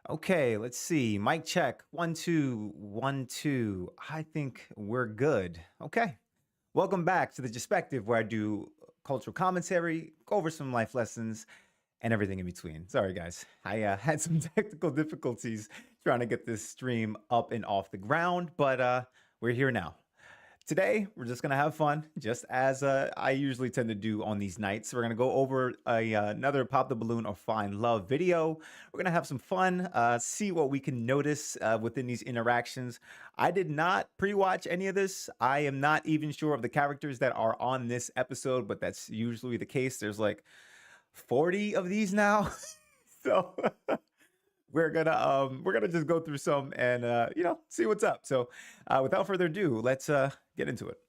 Okay, let's see. Mic check. 1 2 1 2. I think we're good. Okay. Welcome back to the JeSpective, where I do cultural commentary, go over some life lessons, and everything in between. Sorry, guys. I had some technical difficulties trying to get this stream up and off the ground, but we're here now. Today, we're just going to have fun, just as I usually tend to do on these nights. We're going to go over another Pop the Balloon or Find Love video. We're going to have some fun, see what we can notice within these interactions. I did not pre-watch any of this. I am not even sure of the characters that are on this episode, but that's usually the case. There's like 40 of these now. So we're gonna just go through some and see what's up. So without further ado, let's get into it.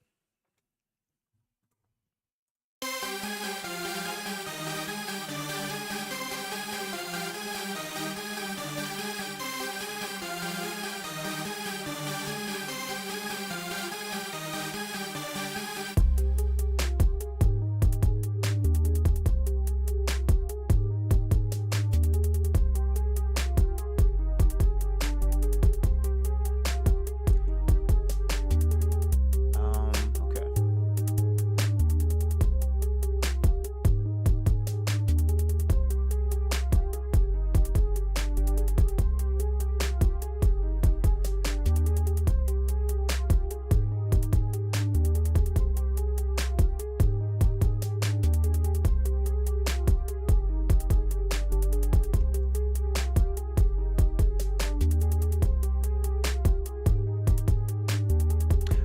Okay.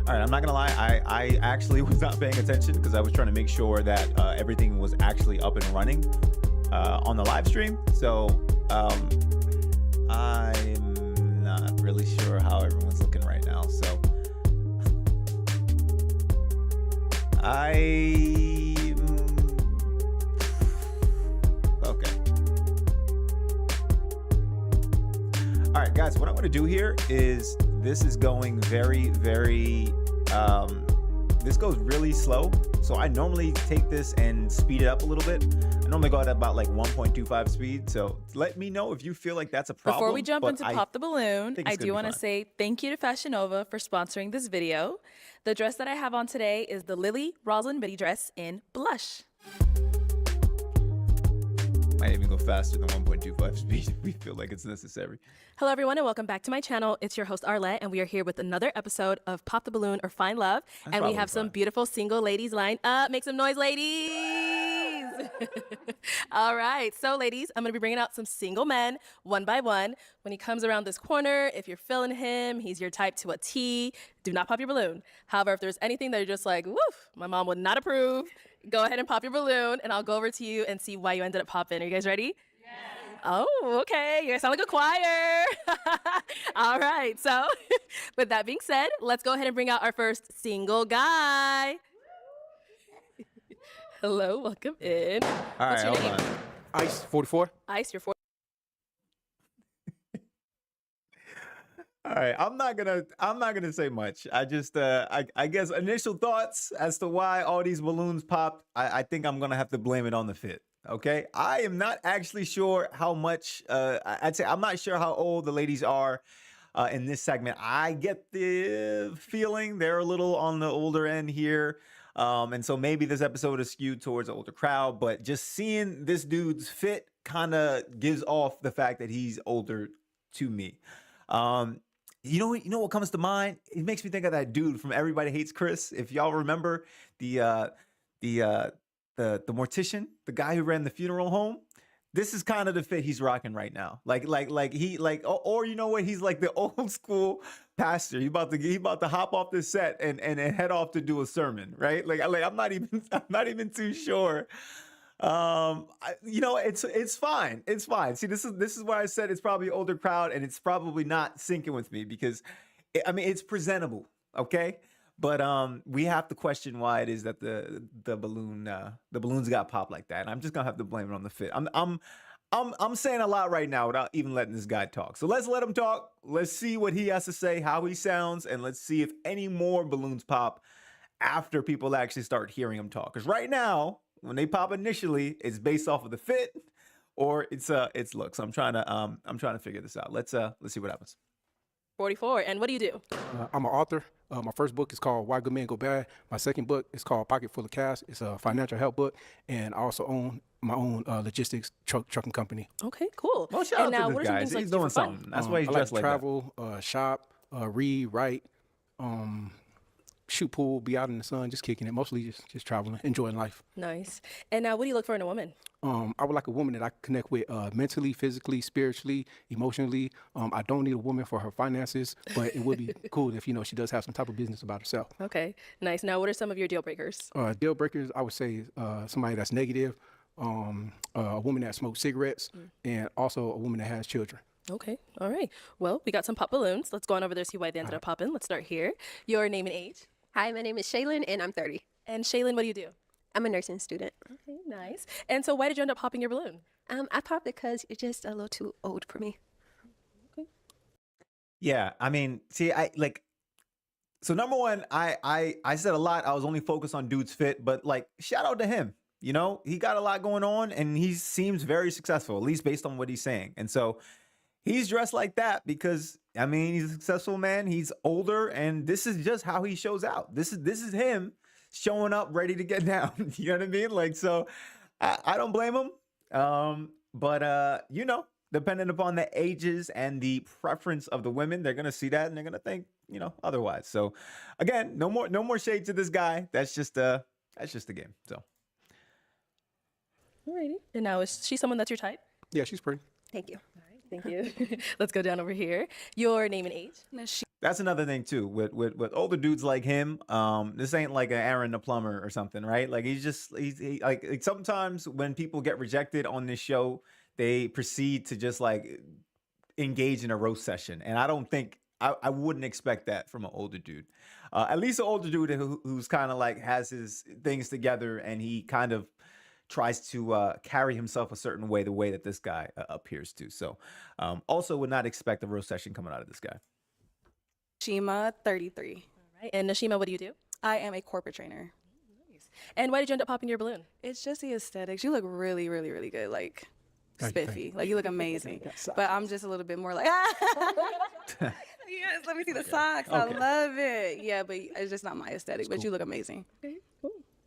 All right, I'm not gonna lie. I actually was not paying attention because I was trying to make sure that everything was actually up and running on the live stream. So I'm not really sure how everyone's looking right now. So okay. All right, guys, what I'm going to do here is this is going very, this goes really slow. So I normally take this and speed it up a little bit. I normally go at about like 1.25 speed. So let me know if you feel like that's a problem. Before we jump into Pop the Balloon, think I it's gonna do be want to fine. say thank you to Fashion Nova for sponsoring this video. The dress that I have on today is the Lily Roslyn Biddy dress in blush. Might even go faster than 1.25 speed if we feel like it's necessary. Hello everyone and welcome back to my channel. It's your host Arlette and we are here with another episode of Pop the Balloon or Find Love. That's And we probably have some fine. beautiful single ladies lined up. Make some noise, ladies! All right, so ladies, I'm gonna be bringing out some single men one by one. When he comes around this corner, if you're feeling him, he's your type to a T, do not pop your balloon. However, if there's anything that you're just like, woof, my mom would not approve, go ahead and pop your balloon and I'll go over to you and see why you ended up popping. Are you guys ready? Oh, okay. You guys sound like a choir. All right. So with that being said, let's go ahead and bring out our first single guy. Hello, welcome in. All What's right, your hold name? on. Ice 44. Ice, you're 4. All right, I'm not gonna say much. I just I guess initial thoughts as to why all these balloons popped. I think I'm gonna have to blame it on the fit. Okay, I am not actually sure how much. I'd say I'm not sure how old the ladies are in this segment. I get the feeling they're a little on the older end here. And so maybe this episode is skewed towards an older crowd, but just seeing this dude's fit kind of gives off the fact that he's older to me. You know what comes to mind? It makes me think of that dude from Everybody Hates Chris. If y'all remember the mortician, the guy who ran the funeral home. This is kind of the fit he's rocking right now. Or you know what? He's like the old school pastor. He about to hop off the set and head off to do a sermon, right? Like I'm not even too sure. It's fine. It's fine. See, this is why I said it's probably older crowd and it's probably not syncing with me because it's presentable, okay? But we have to question why it is that the balloons got popped like that. And I'm just gonna have to blame it on the fit. I'm saying a lot right now without even letting this guy talk. So let's let him talk. Let's see what he has to say, how he sounds, and let's see if any more balloons pop after people actually start hearing him talk. Because right now, when they pop initially, it's based off of the fit or it's looks. I'm trying to figure this out. Let's see what happens. 44. And what do you do? I'm an author. My first book is called Why Good Men Go Bad. My second book is called Pocket Full of Cash. It's a financial help book, and I also own my own logistics trucking company. Okay, cool. Well, shout And out now, to what this are some guy. things like He's to do doing for fun? something. That's why he's I dressed like like to travel, shop, read, write, shoot pool, be out in the sun, just kicking it. Mostly just traveling, enjoying life. Nice. And now, what do you look for in a woman? I would like a woman that I can connect with mentally, physically, spiritually, emotionally. I don't need a woman for her finances, but it would be cool if, she does have some type of business about herself. Okay, nice. Now, what are some of your deal breakers? Deal breakers, I would say somebody that's negative, a woman that smokes cigarettes, and also a woman that has children. Okay, all right. Well, we got some pop balloons. Let's go on over there, see why they ended up popping. Let's start here. Your name and age? Hi, my name is Shaylin, and I'm 30. And Shaylin, what do you do? I'm a nursing student. Okay, nice. And so why did you end up popping your balloon? I popped it because you're just a little too old for me. Yeah, I mean, see, so number one, I said a lot. I was only focused on dude's fit, but like, shout out to him. He got a lot going on, and he seems very successful, at least based on what he's saying. And so he's dressed like that because, I mean, he's a successful man. He's older, and this is just how he shows out. This is him showing up ready to get down. You know what I mean? Like, so I don't blame him. But depending upon the ages and the preference of the women, they're gonna see that and they're gonna think, otherwise. So again, no more shade to this guy. That's just a game. So Alrighty. And now, is she someone that's your type? Yeah, she's pretty. Thank you. Thank you. Let's go down over here. Your name and age? that's another thing too. With older dudes like him, this ain't like an Aaron the plumber or something, right? Like he's like sometimes when people get rejected on this show, they proceed to just like engage in a roast session, and I don't think I wouldn't expect that from an older dude. At least an older dude who's kind of like has his things together, and he kind of tries to carry himself a certain way, the way that this guy appears to. So also would not expect a roast session coming out of this guy. Shima, 33. All right. And Nashima, what do you do? I am a corporate trainer. And why did you end up popping your balloon? It's just the aesthetics. You look really, really, really good. Like, Thank you, spiffy. Like, you look amazing. But I'm just a little bit more like, yes, let me see the socks. Okay. I love it. Yeah, but it's just not my aesthetic. But cool. you look amazing.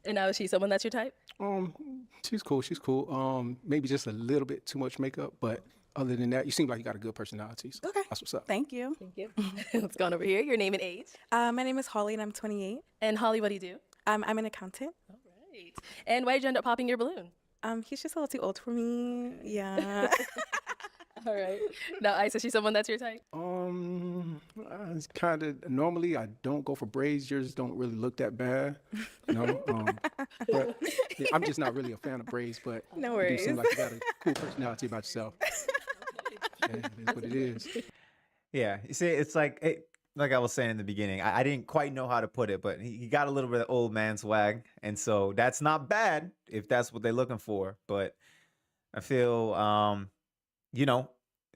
And now, is she someone that's your type? She's cool. She's cool. Maybe just a little bit too much makeup, but other than that, you seem like you got a good personality. So Okay. that's what's up. Thank you. Thank you. Let's go on over here. Your name and age? My name is Holly, and I'm 28. And Holly, what do you do? I'm an accountant. All right. And why did you end up popping your balloon? He's just a little too old for me. Yeah. All right. Now, Ice, is she someone that's your type? It's kind of normally I don't go for braids. Yours don't really look that bad, but yeah, I'm just not really a fan of braids. But No you do seem worries. like you got a cool personality about yourself. Yeah, it is what it is. Yeah, you see, it's like I was saying in the beginning, I didn't quite know how to put it, but he got a little bit of old man swag, and so that's not bad if that's what they're looking for. But I feel,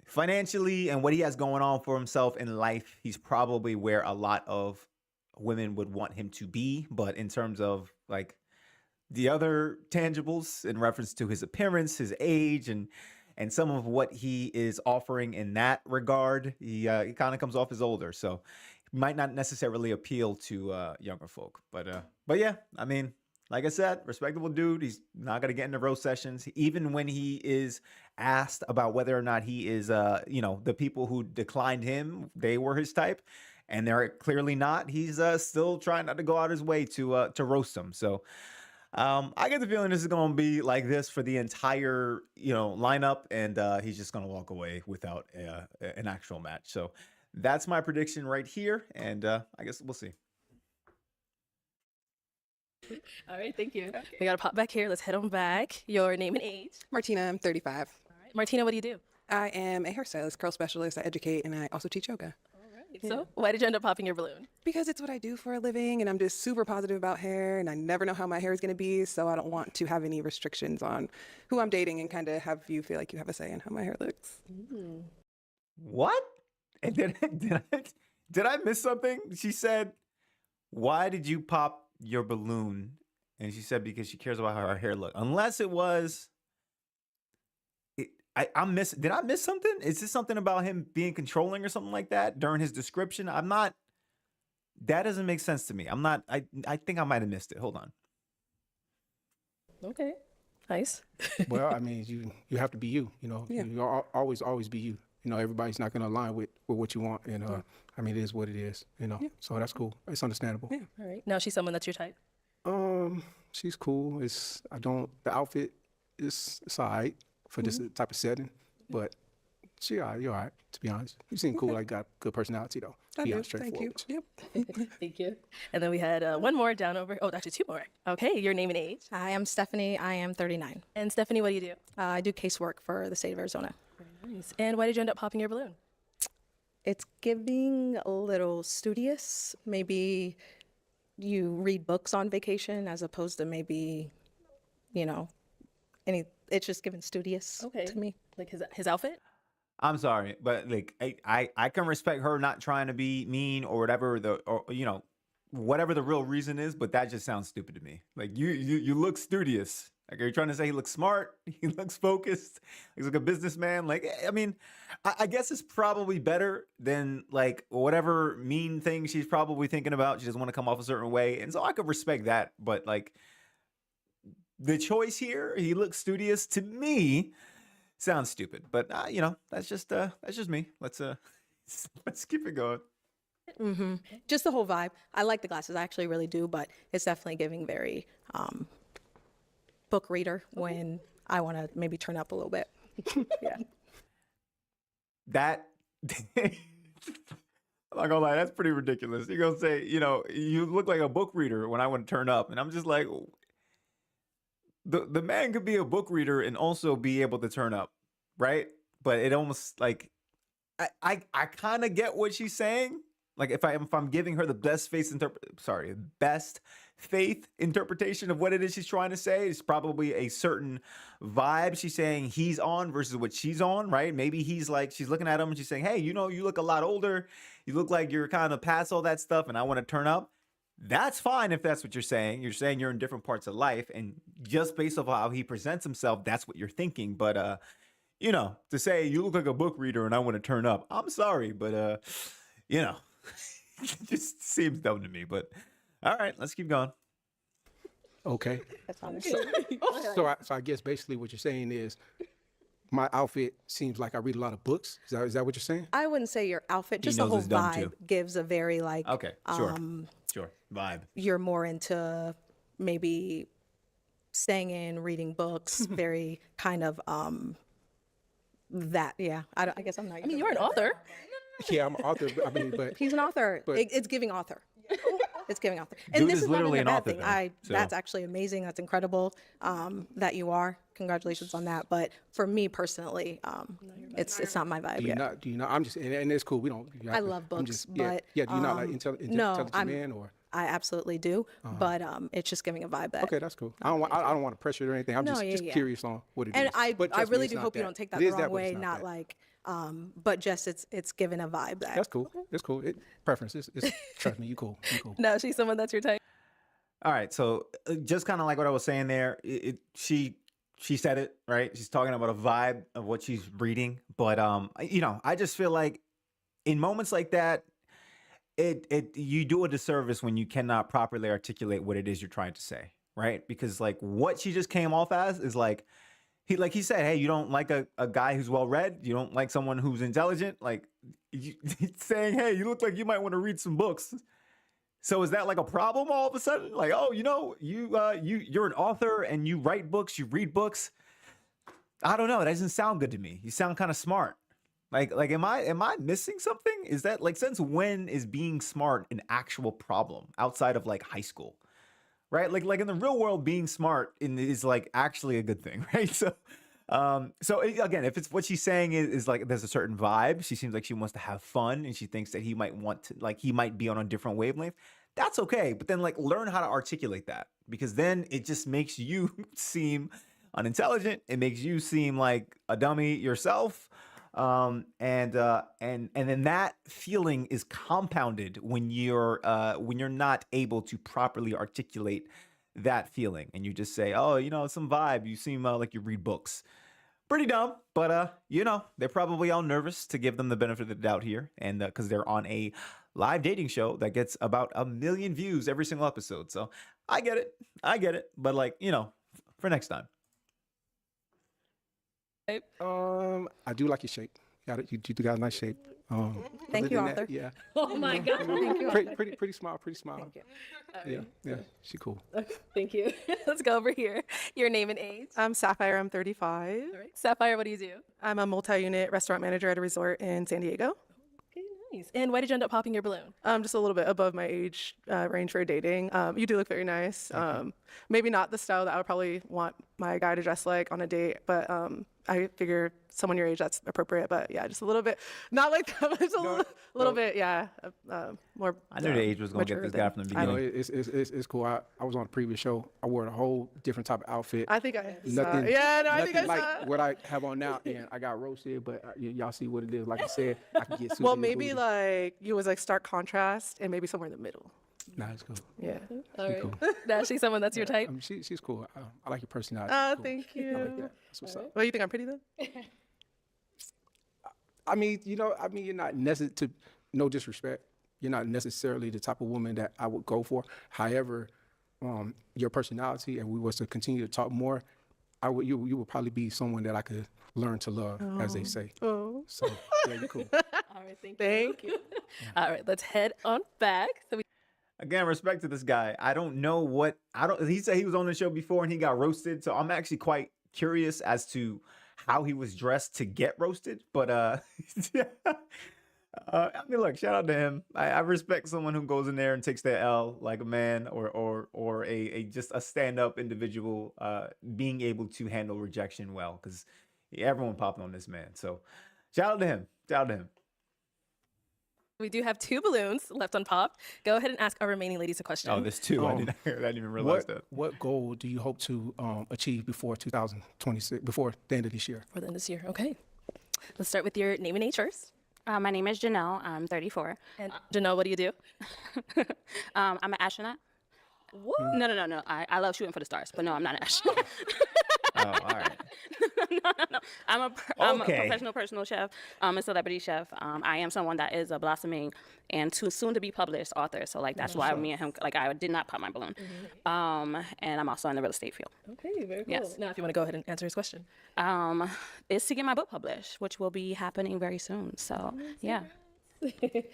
financially and what he has going on for himself in life, he's probably where a lot of women would want him to be. But in terms of like the other tangibles in reference to his appearance, his age, and some of what he is offering in that regard, he kind of comes off as older, so he might not necessarily appeal to younger folk. But yeah, I mean, like I said, respectable dude. He's not gonna get into roast sessions, even when he is asked about whether or not he is, the people who declined him, they were his type, and they're clearly not. He's still trying not to go out his way to roast them. So. I get the feeling this is going to be like this for the entire, lineup, and he's just going to walk away without an actual match. So that's my prediction right here, and I guess we'll see. All right, thank you. We got to pop back here. Let's head on back. Your name and age? Martina, I'm 35. All right. Martina, what do you do? I am a hairstylist, curl specialist. I educate, and I also teach yoga. So why did you end up popping your balloon? Because it's what I do for a living, and I'm just super positive about hair, and I never know how my hair is going to be, so I don't want to have any restrictions on who I'm dating and kind of have you feel like you have a say in how my hair looks. What? And did I miss something? She said, "Why did you pop your balloon?" And she said because she cares about how her hair looks. Unless it was, I'm miss. Did I miss something? Is this something about him being controlling or something like that during his description? I'm not. That doesn't make sense to me. I'm not. I think I might have missed it. Hold on. Okay. Nice. Well, I mean, you have to be you. You know, Yeah. always be you. You know, everybody's not going to align with what you want, and I mean, it is what it is. You know, so that's cool. It's understandable. Yeah. All right. Now she's someone that's your type. She's cool. The outfit is it's all right for this type of setting, but you're all right, to be honest. You seem cool, like got good personality though. I Be do. honest, Thank you. straightforward. Yep. Thank you. And then we had one more down over. Oh, actually two more. Okay, your name and age. Hi, I'm Stephanie. I am 39. And Stephanie, what do you do? I do casework for the state of Arizona. Nice. And why did you end up popping your balloon? It's giving a little studious. Maybe you read books on vacation as opposed to maybe, it's just giving studious to me. Like his outfit? I'm sorry, but like I can respect her not trying to be mean or whatever whatever the real reason is, but that just sounds stupid to me. Like you look studious. Like, are you trying to say he looks smart? He looks focused. He's like a businessman. Like, I mean, I guess it's probably better than like whatever mean thing she's probably thinking about. She doesn't want to come off a certain way, and so I could respect that. But like the choice here, he looks studious to me. Sounds stupid, but that's just me. Let's keep it going. Just the whole vibe. I like the glasses. I actually really do, but it's definitely giving very book reader when I want to maybe turn up a little bit. Yeah. That I'm not gonna lie, that's pretty ridiculous. You're gonna say, you look like a book reader when I want to turn up, and I'm just like, the man could be a book reader and also be able to turn up, right? But it almost like I kind of get what she's saying. Like if I'm giving her the best faith interpretation of what it is she's trying to say, it's probably a certain vibe she's saying he's on versus what she's on, right? Maybe he's like, she's looking at him and she's saying, hey, you look a lot older. You look like you're kind of past all that stuff and I want to turn up. That's fine if that's what you're saying. You're saying you're in different parts of life, and just based off how he presents himself, that's what you're thinking. But to say you look like a book reader and I want to turn up, I'm sorry, but it just seems dumb to me. But all right, let's keep going. Okay. That's honest. So I guess basically what you're saying is my outfit seems like I read a lot of books. Is that what you're saying? I wouldn't say your outfit, just the knows whole it's dumb, vibe too. gives a very like, Okay, sure. Vibe. you're more into maybe staying in, reading books, very kind of that. Yeah, I guess I'm not. I mean, you're an author. Yeah, I'm an author. But He's an author. But- It's giving author. It's giving author. Dude And this is is not literally even a an bad author, thing. though, so- That's actually amazing. That's incredible that you are. Congratulations on that. But for me personally, it's not my vibe yet. do you not? I'm just, and it's cool. We don't. I love books, but do you not like intelligent I'm- man or? I absolutely do, but it's just giving a vibe that. Okay, that's cool. I don't want to pressure it or anything. I'm No, just yeah. curious on what it is. And I But trust me, really it's do not hope you that. don't take that It the is wrong that, but way. it's Not that. like, but just it's giving a vibe that. That's cool. It's cool. Preference. Trust me, you cool. You cool. No, she's someone that's your type. All right, so just kind of like what I was saying there, she said it right. She's talking about a vibe of what she's reading, but I just feel like in moments like that, you do a disservice when you cannot properly articulate what it is you're trying to say, right? Because like what she just came off as is like he said, hey, you don't like a guy who's well read, you don't like someone who's intelligent, like saying, hey, you look like you might want to read some books. So is that like a problem all of a sudden? Like, oh, you're an author and you write books, you read books. I don't know. That doesn't sound good to me. You sound kind of smart. Like, am I missing something? Is that like, since when is being smart an actual problem outside of like high school? Right? Like in the real world, being smart is like actually a good thing, right? Again, if it's what she's saying is like there's a certain vibe. She seems like she wants to have fun and she thinks that he might be on a different wavelength. That's okay. But then like learn how to articulate that, because then it just makes you seem unintelligent. It makes you seem like a dummy yourself. And then that feeling is compounded when you're not able to properly articulate that feeling, and you just say, oh, some vibe. You seem like you read books. pretty dumb, but you know, they're probably all nervous to give them the benefit of the doubt here, and because they're on a live dating show that gets about 1 million views every single episode. So I get it, but like, you know, for next time. I do like your shape. You got a nice shape. Thank other you, than that, Arthur. yeah. Oh my God. Thank you. Pretty smile. Thank you. Yeah, she cool. Thank you. Let's go over here. Your name and age. I'm Sapphire. I'm 35. All right. Sapphire, what do you do? I'm a multi-unit restaurant manager at a resort in San Diego. Okay, nice. And why did you end up popping your balloon? Just a little bit above my age range for dating. You do look very nice. Maybe not the style that I would probably want my guy to dress like on a date, but I figure someone your age, that's appropriate. But yeah, just a little bit, not like that, but just a little bit, yeah. More. I knew the age was gonna get this guy from the You know, beginning. it's cool. I was on a previous show. I wore a whole different type of outfit. I think I saw. Nothing. Yeah, no, I think I nothing saw. like what I have on now, and I got roasted. But y'all see what it is. Like I said, I can get. Well, super maybe included. like you was like stark contrast, and maybe somewhere in the middle. Nah, it's cool. Yeah. All right. cool. Now she's someone that's your type. She's cool. I like your personality. Oh, Cool. thank I like you. that. That's what's up. Well, you think I'm pretty then? I mean, you're not necessarily, no disrespect, you're not necessarily the type of woman that I would go for. However, your personality, and we was to continue to talk more, you would probably be someone that I could learn to love, as they say. Oh. So, yeah, you're cool. All right. Thank you. All right. Let's head on back. So we Again, respect to this guy. I don't know what he said he was on the show before and he got roasted. So I'm actually quite curious as to how he was dressed to get roasted. But I mean, look, shout out to him. I respect someone who goes in there and takes their L like a man, or a just a stand-up individual being able to handle rejection well, because everyone popped on this man. So shout out to him. Shout out to him. We do have 2 balloons left unpopped. Go ahead and ask our remaining ladies a question. Oh, there's 2. I didn't even realize that. What goal do you hope to achieve before 2026, before the end of this year? For the end of this year. Okay. Let's start with your name and age first. My name is Janelle. I'm 34. And Janelle, what do you do? I'm an astronaut. What? No. I love shooting for the stars, but no, I'm not an astronaut. Oh, all right. No. I'm a Okay. professional personal chef. I'm a celebrity chef. I am someone that is a blossoming and soon to be published author. So like that's why me and him, like I did not pop my balloon. And I'm also in the real estate field. Okay, very cool. Yes. Now, if you want to go ahead and answer his question. Is to get my book published, which will be happening very soon. So yeah. Okay,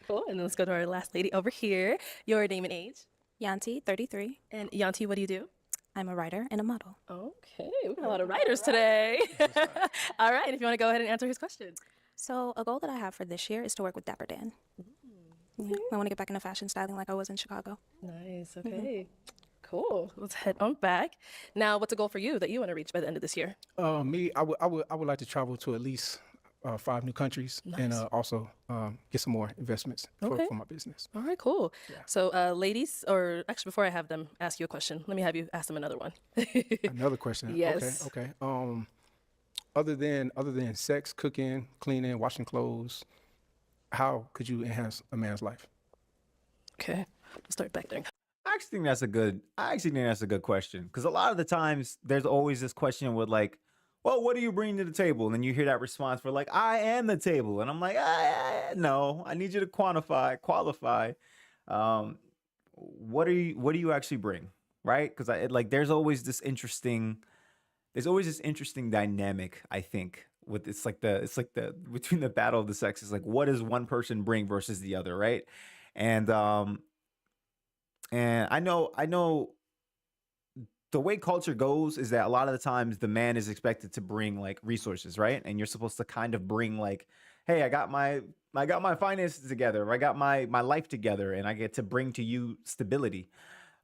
cool. And then let's go to our last lady over here. Your name and age. Yanti, 33. And Yanti, what do you do? I'm a writer and a model. Okay, we got a lot of writers today. All right, and if you want to go ahead and answer his question. So a goal that I have for this year is to work with Dapper Dan. Yeah, I want to get back into fashion styling like I was in Chicago. Nice, okay. Cool. Let's head on back. Now, what's a goal for you that you want to reach by the end of this year? Me, I would like to travel to at least 5 new countries, and also get some more investments for my business. All right, cool. So, ladies, or actually, before I have them ask you a question, let me have you ask them another one. Another question. Yes. Okay. Other than sex, cooking, cleaning, washing clothes, how could you enhance a man's life? Okay, let's start back there. I actually think that's a good question, because a lot of the times there's always this question with like, well, what do you bring to the table? And then you hear that response for like, I am the table. And I'm like, no, I need you to qualify. What do you actually bring? Right? Because there's always this interesting dynamic, I think, with it's like the between the battle of the sexes, like what does one person bring versus the other, right? And I know the way culture goes is that a lot of the times the man is expected to bring like resources, right? And you're supposed to kind of bring like, hey, I got my finances together, or I got my life together, and I get to bring to you stability.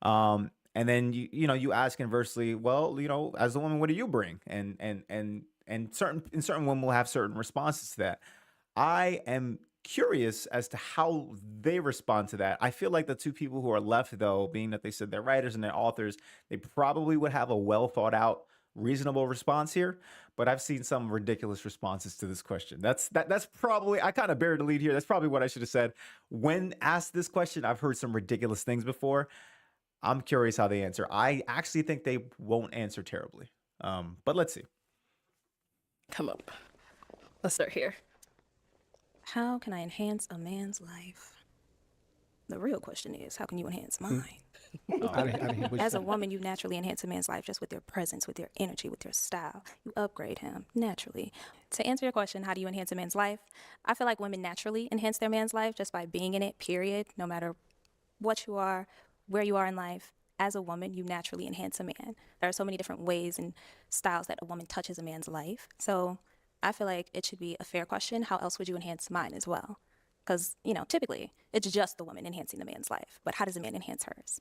And then you ask inversely, well, as a woman, what do you bring? And certain women will have certain responses to that. I am curious as to how they respond to that. I feel like the 2 people who are left, though, being that they said they're writers and they're authors, they probably would have a well thought out, reasonable response here. But I've seen some ridiculous responses to this question. That's probably, I kind of buried the lead here. That's probably what I should have said. When asked this question, I've heard some ridiculous things before. I'm curious how they answer. I actually think they won't answer terribly. But let's see. come up. Let's start here. How can I enhance a man's life? The real question is, how can you enhance mine? I didn't hear what you As a said. woman, you naturally enhance a man's life just with your presence, with your energy, with your style. You upgrade him naturally. To answer your question, how do you enhance a man's life? I feel like women naturally enhance their man's life just by being in it, period. No matter what you are, where you are in life, as a woman, you naturally enhance a man. There are so many different ways and styles that a woman touches a man's life. So I feel like it should be a fair question. How else would you enhance mine as well? Because, typically it's just the woman enhancing the man's life. But how does a man enhance hers?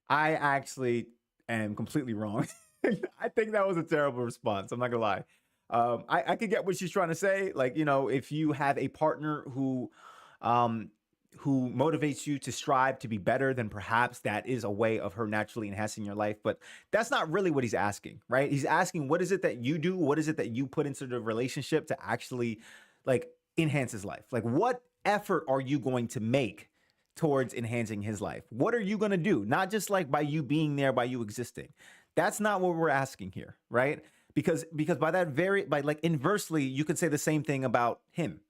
I actually am completely wrong. I think that was a terrible response. I'm not gonna lie. I could get what she's trying to say. Like, if you have a partner who motivates you to strive to be better, then perhaps that is a way of her naturally enhancing your life. But that's not really what he's asking, right? He's asking, what is it that you do? What is it that you put into the relationship to actually like enhance his life? Like, what effort are you going to make towards enhancing his life? What are you going to do? Not just like by you being there, by you existing. That's not what we're asking here, right? Because by like inversely, you could say the same thing about him,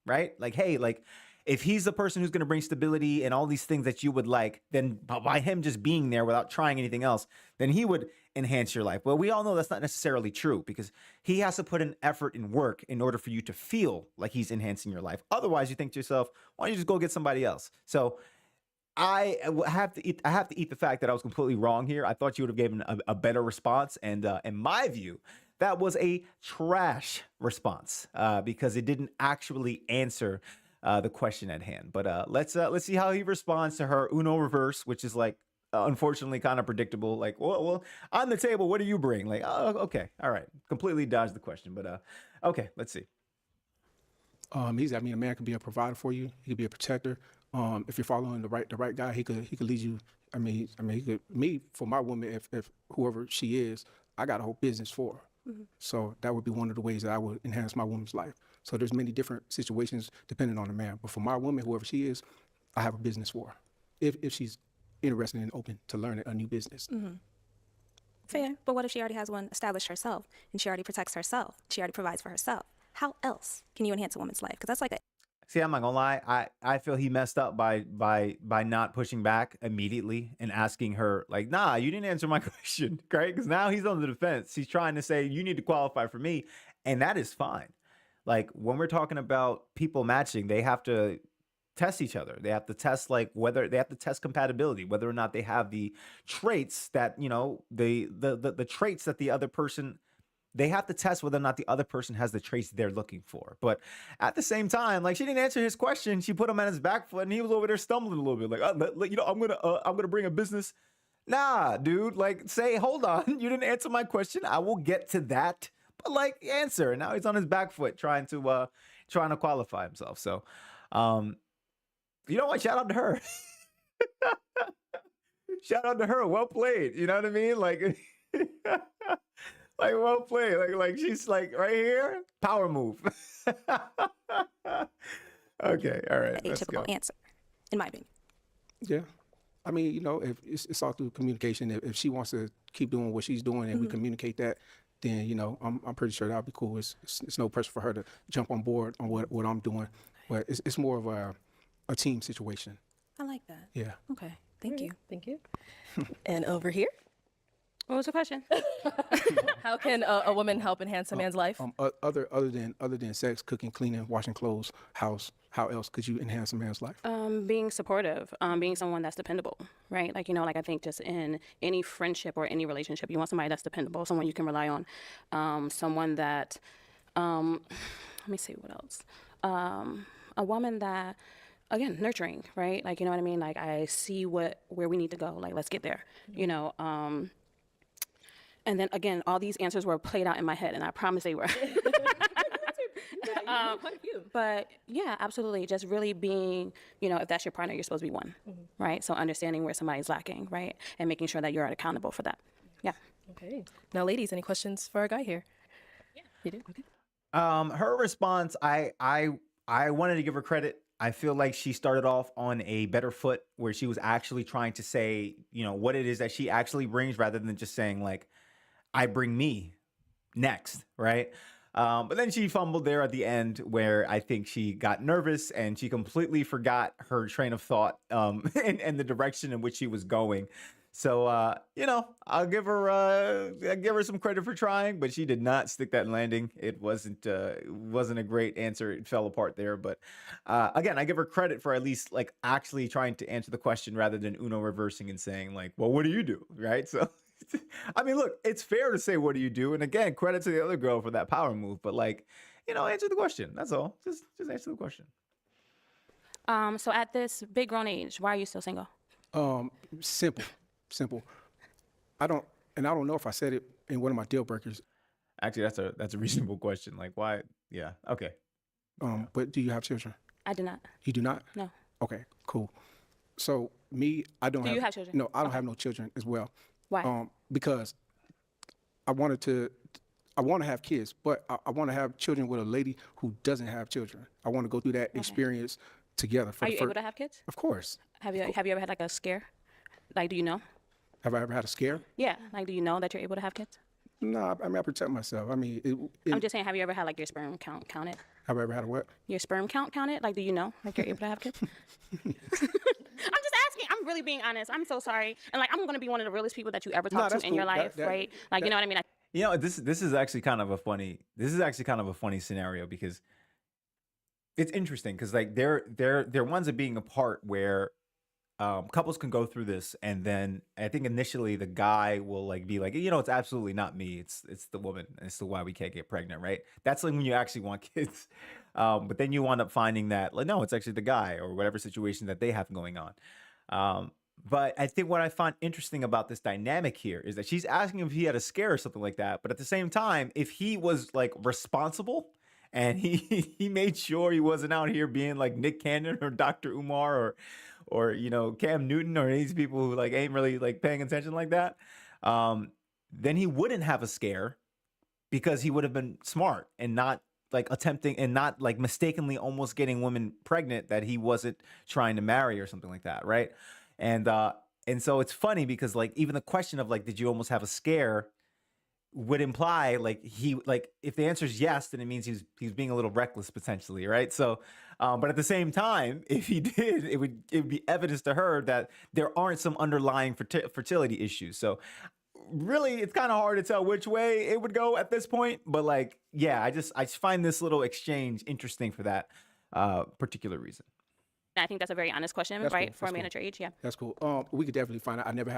right? Like, hey, like if he's the person who's going to bring stability and all these things that you would like, then by him just being there without trying anything else, then he would enhance your life. Well, we all know that's not necessarily true because he has to put an effort and work in order for you to feel like he's enhancing your life. Otherwise, you think to yourself, why don't you just go get somebody else? So I have to eat the fact that I was completely wrong here. I thought you would have given a better response. And in my view, that was a trash response because it didn't actually answer the question at hand. But let's see how he responds to her Uno reverse, which is like unfortunately kind of predictable. Like, well, on the table, what do you bring? Like, oh, okay, all right, completely dodged the question. But okay, let's see. A man could be a provider for you. He could be a protector. If you're following the right guy, he could lead you. For my woman, if whoever she is, I got a whole business for her. So that would be one of the ways that I would enhance my woman's life. So there's many different situations depending on the man. But for my woman, whoever she is, I have a business for her. If she's interested and open to learning a new business. Fair. But what if she already has one established herself and she already protects herself? She already provides for herself. How else can you enhance a woman's life? Because that's like a See, I'm not gonna lie. I feel he messed up by not pushing back immediately and asking her like, nah, you didn't answer my question, right? Because now he's on the defense. He's trying to say you need to qualify for me, and that is fine. Like when we're talking about people matching, they have to test each other. They have to test like whether they have to test compatibility, whether or not they have the traits that the traits that the other person. They have to test whether or not the other person has the traits they're looking for. But at the same time, like she didn't answer his question. She put him on his back foot and he was over there stumbling a little bit. Like, I'm gonna bring a business. Nah, dude, like say, hold on. You didn't answer my question. I will get to that. But like answer. And now he's on his back foot trying to qualify himself. So you know what? Shout out to her. Shout out to her. Well played. You know what I mean? Like like well played. Like she's like right here. Power move. Okay, all right. a Let's go. atypical answer, in my opinion. Yeah. I mean, if it's all through communication. If she wants to keep doing what she's doing and we communicate that, then, I'm pretty sure that'll be cool. It's no pressure for her to jump on board on what I'm doing. But it's more of a team situation. I like that. Yeah. Okay. Thank you. Thank you. And over here, What was the question? how can a woman help enhance a man's life? Other than sex, cooking, cleaning, washing clothes, house, how else could you enhance a man's life? Being supportive, being someone that's dependable, right? Like, I think just in any friendship or any relationship, you want somebody that's dependable, someone you can rely on, someone that, let me see what else. A woman that, again, nurturing, right? Like, you know what I mean? Like, I see where we need to go. Like, let's get there, And then again, all these answers were played out in my head, and I promise they were. But yeah, absolutely. Just really being, if that's your partner, you're supposed to be one, right? So understanding where somebody's lacking, right? And making sure that you're accountable for that. Yeah. Okay. Now, ladies, any questions for our guy here? Yeah. You do? Okay. Her response, I wanted to give her credit. I feel like she started off on a better foot where she was actually trying to say, what it is that she actually brings rather than just saying like, I bring me next, right? But then she fumbled there at the end where I think she got nervous and she completely forgot her train of thought and the direction in which she was going. So, you know, I'll give her some credit for trying, but she did not stick that landing. It wasn't a great answer. It fell apart there. But again, I give her credit for at least like actually trying to answer the question rather than Uno reversing and saying like, well, what do you do? Right. So, I mean, look, it's fair to say, what do you do? And again, credit to the other girl for that power move. But like, you know, answer the question. That's all. Just answer the question. So at this big grown age, why are you still single? Simple. I don't know if I said it in one of my deal breakers. Actually, that's a reasonable question. Like, why? Yeah. Okay. But do you have children? I do not. You do not? No. Okay, cool. So me, I don't Do have. you have children? No, I don't have no children as well. Why? Because I want to have kids, but I want to have children with a lady who doesn't have children. I want to go through that experience together. Are you able to have kids? Of course. Have you ever had like a scare? Like, do you know? Have I ever had a scare? Yeah. Like, do you know that you're able to have kids? No, I mean I protect myself. I mean, I'm just saying, have you ever had like your sperm count counted? have I ever had a what? Your sperm count counted? Like, do you know like you're able to have kids? I'm just asking. I'm really being honest. I'm so sorry. And like, I'm gonna be one of the realest people that you ever talk to that's in your cool. life, right? Like, you know what I mean? You know, this is actually kind of a funny. This is actually kind of a funny scenario because it's interesting because like there winds up being a part where couples can go through this, and then I think initially the guy will like be like, you know, it's absolutely not me, it's the woman, and it's the why we can't get pregnant, right? That's like when you actually want kids, but then you wind up finding that like no, it's actually the guy or whatever situation that they have going on. But I think what I find interesting about this dynamic here is that she's asking if he had a scare or something like that, but at the same time, if he was like responsible and he made sure he wasn't out here being like Nick Cannon or Dr. Umar or you know Cam Newton or these people who like ain't really like paying attention like that, then he wouldn't have a scare because he would have been smart and not like attempting and not like mistakenly almost getting women pregnant that he wasn't trying to marry or something like that, right? And so it's funny because like even the question of like did you almost have a scare would imply like he like if the answer is yes, then it means he's being a little reckless potentially, right? So but at the same time, if he did, it would be evidence to her that there aren't some underlying fertility issues. So really, it's kind of hard to tell which way it would go at this point. But like, yeah, I just find this little exchange interesting for that particular reason. I think that's a very honest question, That's right? cool. For a That's man cool. at your age, yeah. That's cool. We could definitely find out. I never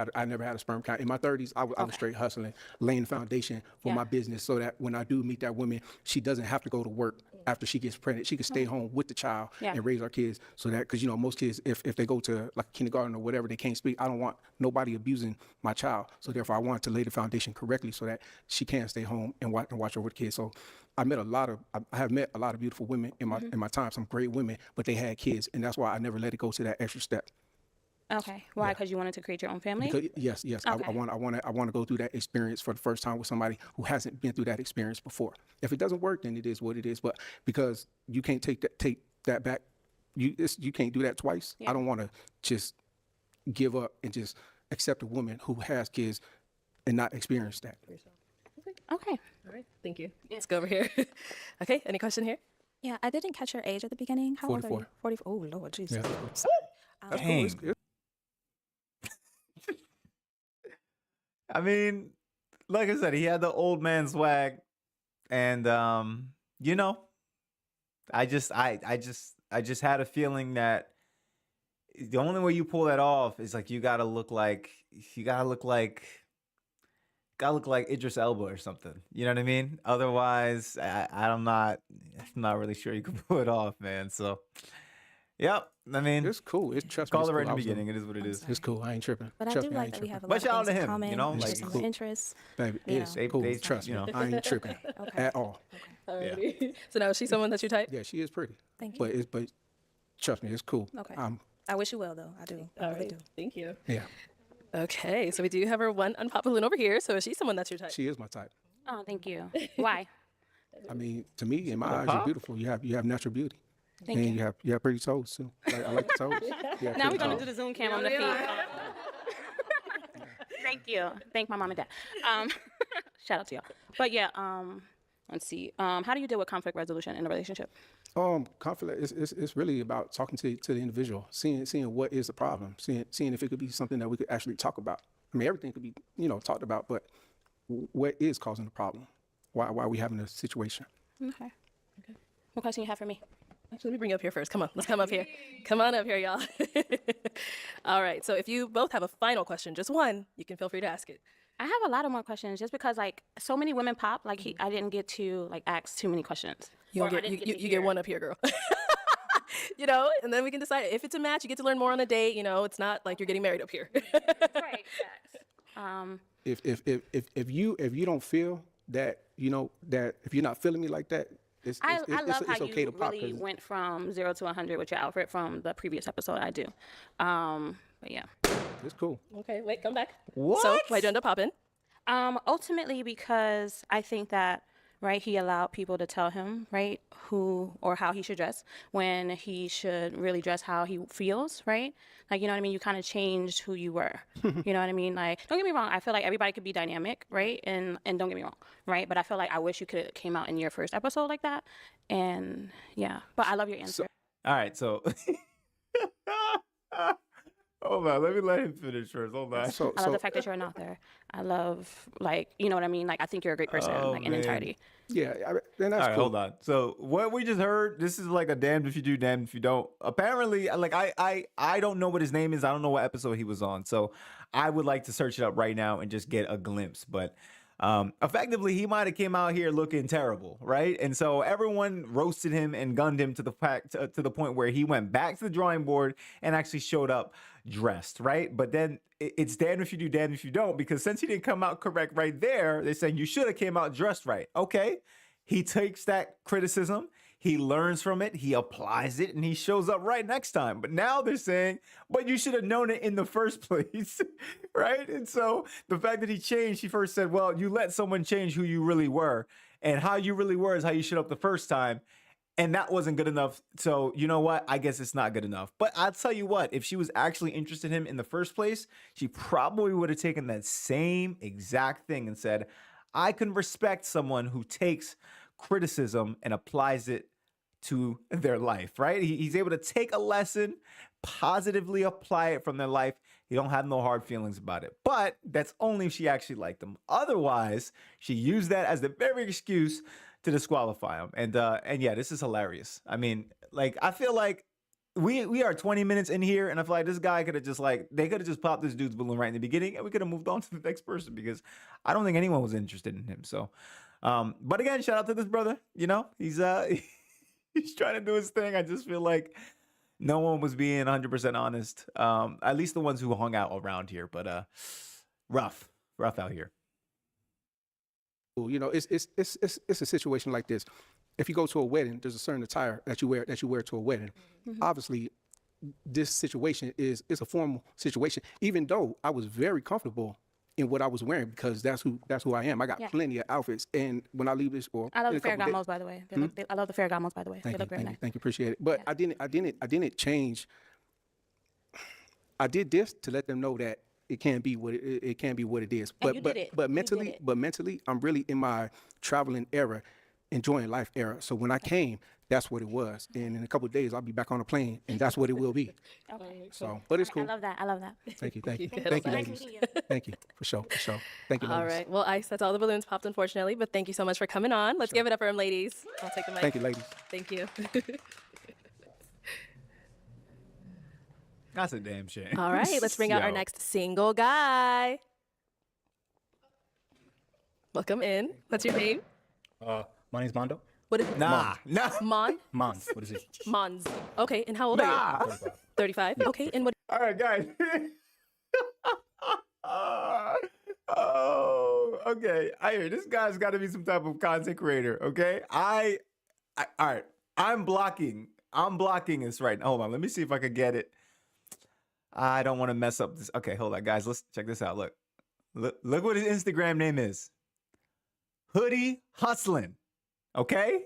had a sperm count. In my 30s, I was straight hustling, laying the foundation for my business so that when I do meet that woman, she doesn't have to go to work after she gets pregnant. She can stay home with the child and raise our kids so that, because, you know, most kids, if they go to like kindergarten or whatever, they can't speak. I don't want nobody abusing my child. So therefore, I want to lay the foundation correctly so that she can stay home and watch over the kids. So I have met a lot of beautiful women in my time, some great women, but they had kids. And that's why I never let it go to that extra step. Okay. Why? Because you wanted to create your own family? Because, yes. Okay. I want to go through that experience for the first time with somebody who hasn't been through that experience before. If it doesn't work, then it is what it is. But because you can't take that back, you can't do that twice. Yeah. I don't want to just give up and just accept a woman who has kids and not experience that. Okay. All right. Thank you. Let's go over here. Okay. Any question here? Yeah, I didn't catch your age at the beginning. How old are 44. you? 44. Oh, Lord Jesus. Yeah. Sorry. That's Dang. cool. It's- I mean, like I said, he had the old man swag, and you know, I just had a feeling that the only way you pull that off is like you gotta look like Idris Elba or something. You know what I mean? Otherwise, I'm not really sure you can pull it off, man. So, yep. I mean, It's cool. It's trust me. call it's it right cool. in the I was beginning. It is what it is. It's cool. I ain't tripping. But I Trust do me, I like ain't that we tripping. have a But lot shout out of to things in him, common. you know, Just like, similar cool. interests. Baby, You it's know. cool. They- Trust you me. know. I ain't tripping Okay. at all. Alrighty. So now is she someone that you type? Yeah, she is pretty. Thank you. But trust me, it's cool. Okay. I wish you well, though. I do. I All really right. do. Thank you. Yeah, Okay. So we do have our one unpopular over here. So is she someone that's your type? she is my type. Oh, thank you. Why? I mean, to me, in my eyes, you're beautiful. You have natural beauty. Thank and you. you have pretty toes too. I like the toes. You have Now pretty we're going to toes. do the Zoom cam on the feet. Thank you. Thank my mom and dad. Shout out to y'all. But yeah, Let's see. How do you deal with conflict resolution in a relationship? Conflict is really about talking to the individual, seeing what is the problem, seeing if it could be something that we could actually talk about. I mean, everything could be, talked about, but what is causing the problem? Why are we having a situation? Okay. What question you have for me? Actually, let me bring you up here first. Come on, let's come up here. Come on up here, y'all. All right, so if you both have a final question, just one, you can feel free to ask it. I have a lot of more questions just because like so many women pop, like I didn't get to like ask too many questions. You Or I get, didn't you, to you get hear. one up here, girl. And then we can decide if it's a match. You get to learn more on a date. It's not like you're getting married up here. Right. Facts. If you don't feel that that if you're not feeling me like that, I love how it's okay you to pop. really went from 0 to 100 with your outfit from the previous episode. I do. But yeah. It's cool. Okay, wait, come back. What? So why'd you end up popping? Ultimately, because I think that, right, he allowed people to tell him, right, who or how he should dress when he should really dress how he feels, right? Like, you know what I mean? You kind of changed who you were. You know what I mean? Like, don't get me wrong. I feel like everybody could be dynamic, right? And don't get me wrong, right? But I feel like I wish you could have came out in your first episode like that. And yeah, but I love your answer. All right, so hold on, let me let him finish first. Hold on. I love the fact that you're an author. I love, like, you know what I mean? Like, I think you're a great person, like, in man. entirety. Yeah, then that's All right, cool. hold on. So what we just heard, this is like a damned if you do, damned if you don't. Apparently, like I don't know what his name is. I don't know what episode he was on. So I would like to search it up right now and just get a glimpse. But effectively, he might have came out here looking terrible, right? And so everyone roasted him and gunned him to the point where he went back to the drawing board and actually showed up dressed, right? But then it's damned if you do, damned if you don't, because since he didn't come out correct right there, they're saying you should have came out dressed right. Okay, he takes that criticism, he learns from it, he applies it, and he shows up right next time. But now they're saying, but you should have known it in the first place, right? And so the fact that he changed, he first said, well, you let someone change who you really were, and how you really were is how you showed up the first time. And that wasn't good enough. So you know what? I guess it's not good enough. But I'll tell you what, if she was actually interested in him in the first place, she probably would have taken that same exact thing and said, I can respect someone who takes criticism and applies it to their life, right? He's able to take a lesson, positively apply it from their life. You don't have no hard feelings about it. But that's only if she actually liked him. Otherwise, she used that as the very excuse to disqualify him. And yeah, this is hilarious. I mean, like, I feel like we are 20 minutes in here, and I feel like this guy could have just they could have just popped this dude's balloon right in the beginning, and we could have moved on to the next person, because I don't think anyone was interested in him. So, but again, shout out to this brother. He's he's trying to do his thing. I just feel like no one was being 100% honest. At least the ones who hung out around here, but rough out here. It's a situation like this. If you go to a wedding, there's a certain attire that you wear to a wedding. Mm-hmm. Obviously, this situation is a formal situation. Even though I was very comfortable in what I was wearing, because that's who I am. I got plenty of outfits, and when I leave this, I love the Ferragamos, by the way. I love the Ferragamos, by the way. They look very nice. Thank you, appreciate it. But I didn't change. I did this to let them know that it can't be what it is. But mentally, I'm really in my traveling era, enjoying life era. So when I came, that's what it was. And in a couple of days, I'll be back on a plane, and that's what it will be. Okay. So, but it's cool. I love that. Thank you, ladies. Thank you, for sure. Thank you, ladies. All right. Well, Ice, that's all the balloons popped, unfortunately, but thank you so much for coming on. Let's give it up for him, ladies. I'll take the mic. Thank you, ladies. Thank you. That's a damn shame. All right, let's bring out our next single guy. Welcome in. What's your name? My name's Mondo. What is it? Nah. Mon? Mons. What is it? Mons. Okay, and how old are you? 35. Okay, and what? All right, guys. Oh, okay. I hear this guy's got to be some type of content creator. Okay, all right. I'm blocking this right now. Hold on. Let me see if I can get it. I don't want to mess up this. Okay, hold on, guys. Let's check this out. Look what his Instagram name is. Hoodie Hustlin'. Okay?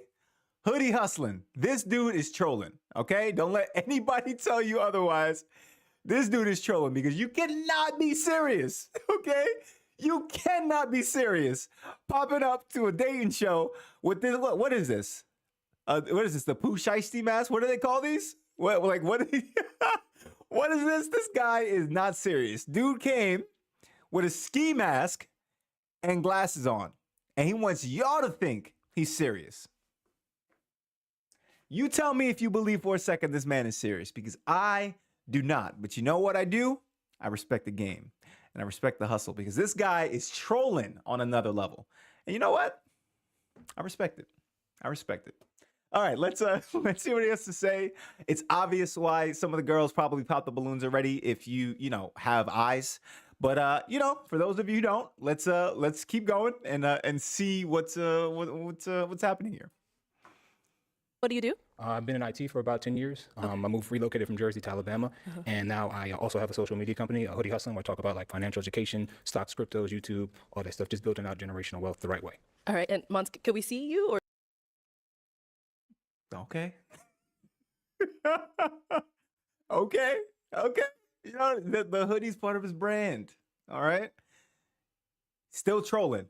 Hoodie Hustlin'. This dude is trolling. Okay? Don't let anybody tell you otherwise. This dude is trolling because you cannot be serious. Okay? You cannot be serious. Popping up to a dating show with this. What is this? What is this? The Pooh Shiesty mask? What do they call these? What what is this? This guy is not serious. Dude came with a ski mask and glasses on, and he wants y'all to think he's serious. You tell me if you believe for a second this man is serious, because I do not. But you know what I do? I respect the game and I respect the hustle, because this guy is trolling on another level. And you know what? I respect it. I respect it. All right, let's see what he has to say. It's obvious why some of the girls probably popped the balloons already if you have eyes. But for those of you who don't, let's keep going and see what's happening here. What do you do? I've been in IT for about 10 years. I relocated from Jersey to Alabama, and now I also have a social media company, Hoodie Hustling, where I talk about like financial education, stocks, cryptos, YouTube, all that stuff, just building out generational wealth the right way. All right, and Mons, could we see you or? Okay. Okay. The hoodie's part of his brand. All right. Still trolling.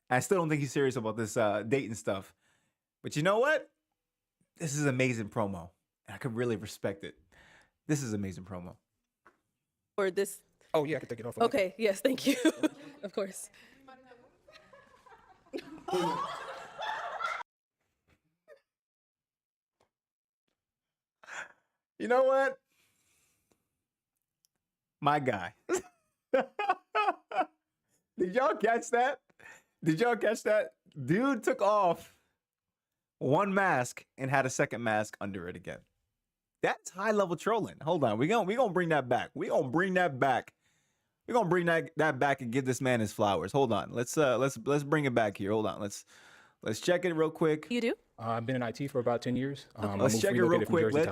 I still don't think he's serious about this dating stuff. But you know what? This is amazing promo. And I could really respect it. This is amazing promo. Or this? Oh, yeah, I can take it off. Okay, yes, thank you. Of course. You know what? My guy. Did y'all catch that? Dude took off one mask and had a second mask under it again. That's high level trolling. Hold on. We're gonna bring that back. We're gonna bring that back and give this man his flowers. Hold on. Let's bring it back here. Hold on. Let's check it real quick. You do? I've been in IT for about 10 years. Let's check it real quick. Let's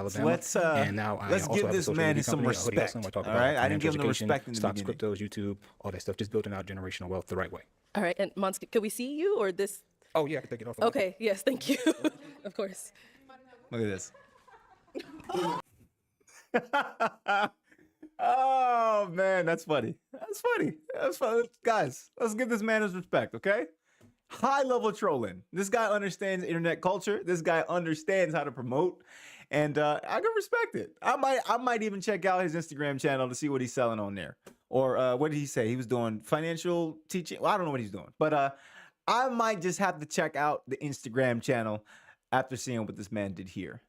give this man some respect. All right, I didn't give him the respect in the stocks, beginning. cryptos, YouTube, all that stuff, just building out generational wealth the right way. All right, and Mons, could we see you or this? Oh, yeah, I can take it off. Okay, yes, thank you. Of course. Look at this. Oh man, that's funny. That's funny. Guys, let's give this man his respect, okay? High level trolling. This guy understands internet culture. This guy understands how to promote, and I can respect it. I might even check out his Instagram channel to see what he's selling on there. Or what did he say? He was doing financial teaching. Well, I don't know what he's doing, but I might just have to check out the Instagram channel after seeing what this man did here.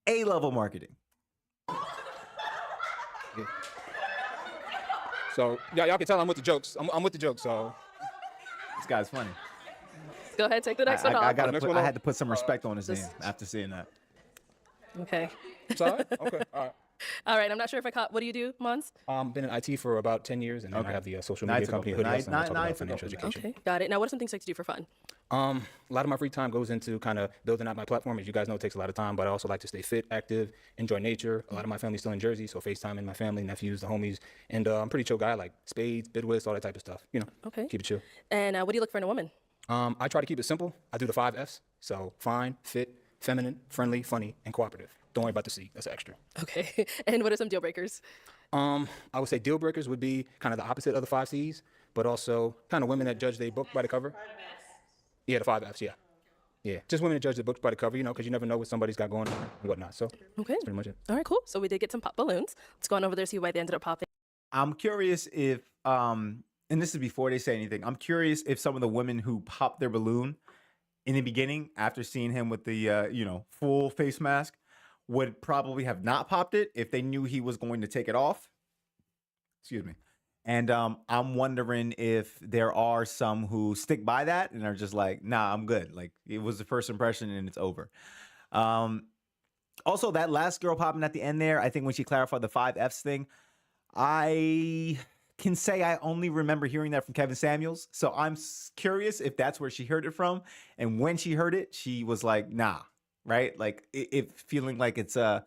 A-level marketing. Yeah. So y'all can tell I'm with the jokes. I'm with the jokes. So This guy's funny. Go ahead, take the next one off. I had to put some respect on his name after seeing that. Okay. sorry. Okay. All right. All right, I'm not sure if I caught. What do you do, Mons? Been in IT for about 10 years, and then I have the social media company, Hoodie Hustling, where I talk about financial education. Okay, got it. Now, what are some things you like to do for fun? A lot of my free time goes into kind of building out my platform. As you guys know, it takes a lot of time, but I also like to stay fit, active, enjoy nature. A lot of my family's still in Jersey, so FaceTime my family, nephews, the homies, and I'm a pretty chill guy, like spades, bidwists, all that type of stuff. Okay. Keep it chill. And what do you look for in a woman? I try to keep it simple. I do the 5 Fs, so fine, fit, feminine, friendly, funny, and cooperative. Don't worry about the C, that's extra. Okay. And what are some deal breakers? I would say deal breakers would be kind of the opposite of the 5 Cs, but also kind of women that judge their book by the cover. Yeah, the 5 Fs, yeah. Yeah, just women that judge the book by the cover, because you never know what somebody's got going on and whatnot. So Okay. that's pretty much it. All right, cool. So we did get some pop balloons. Let's go on over there, see why they ended up popping. I'm curious if, and this is before they say anything, I'm curious if some of the women who popped their balloon in the beginning, after seeing him with the, full face mask, would probably have not popped it if they knew he was going to take it off. Excuse me. And I'm wondering if there are some who stick by that and are just like, nah, I'm good. Like, it was the first impression and it's over. Also, that last girl popping at the end there, I think when she clarified the 5 Fs thing, I can say I only remember hearing that from Kevin Samuels. So I'm curious if that's where she heard it from. And when she heard it, she was like, nah, right? Like it feeling like it's some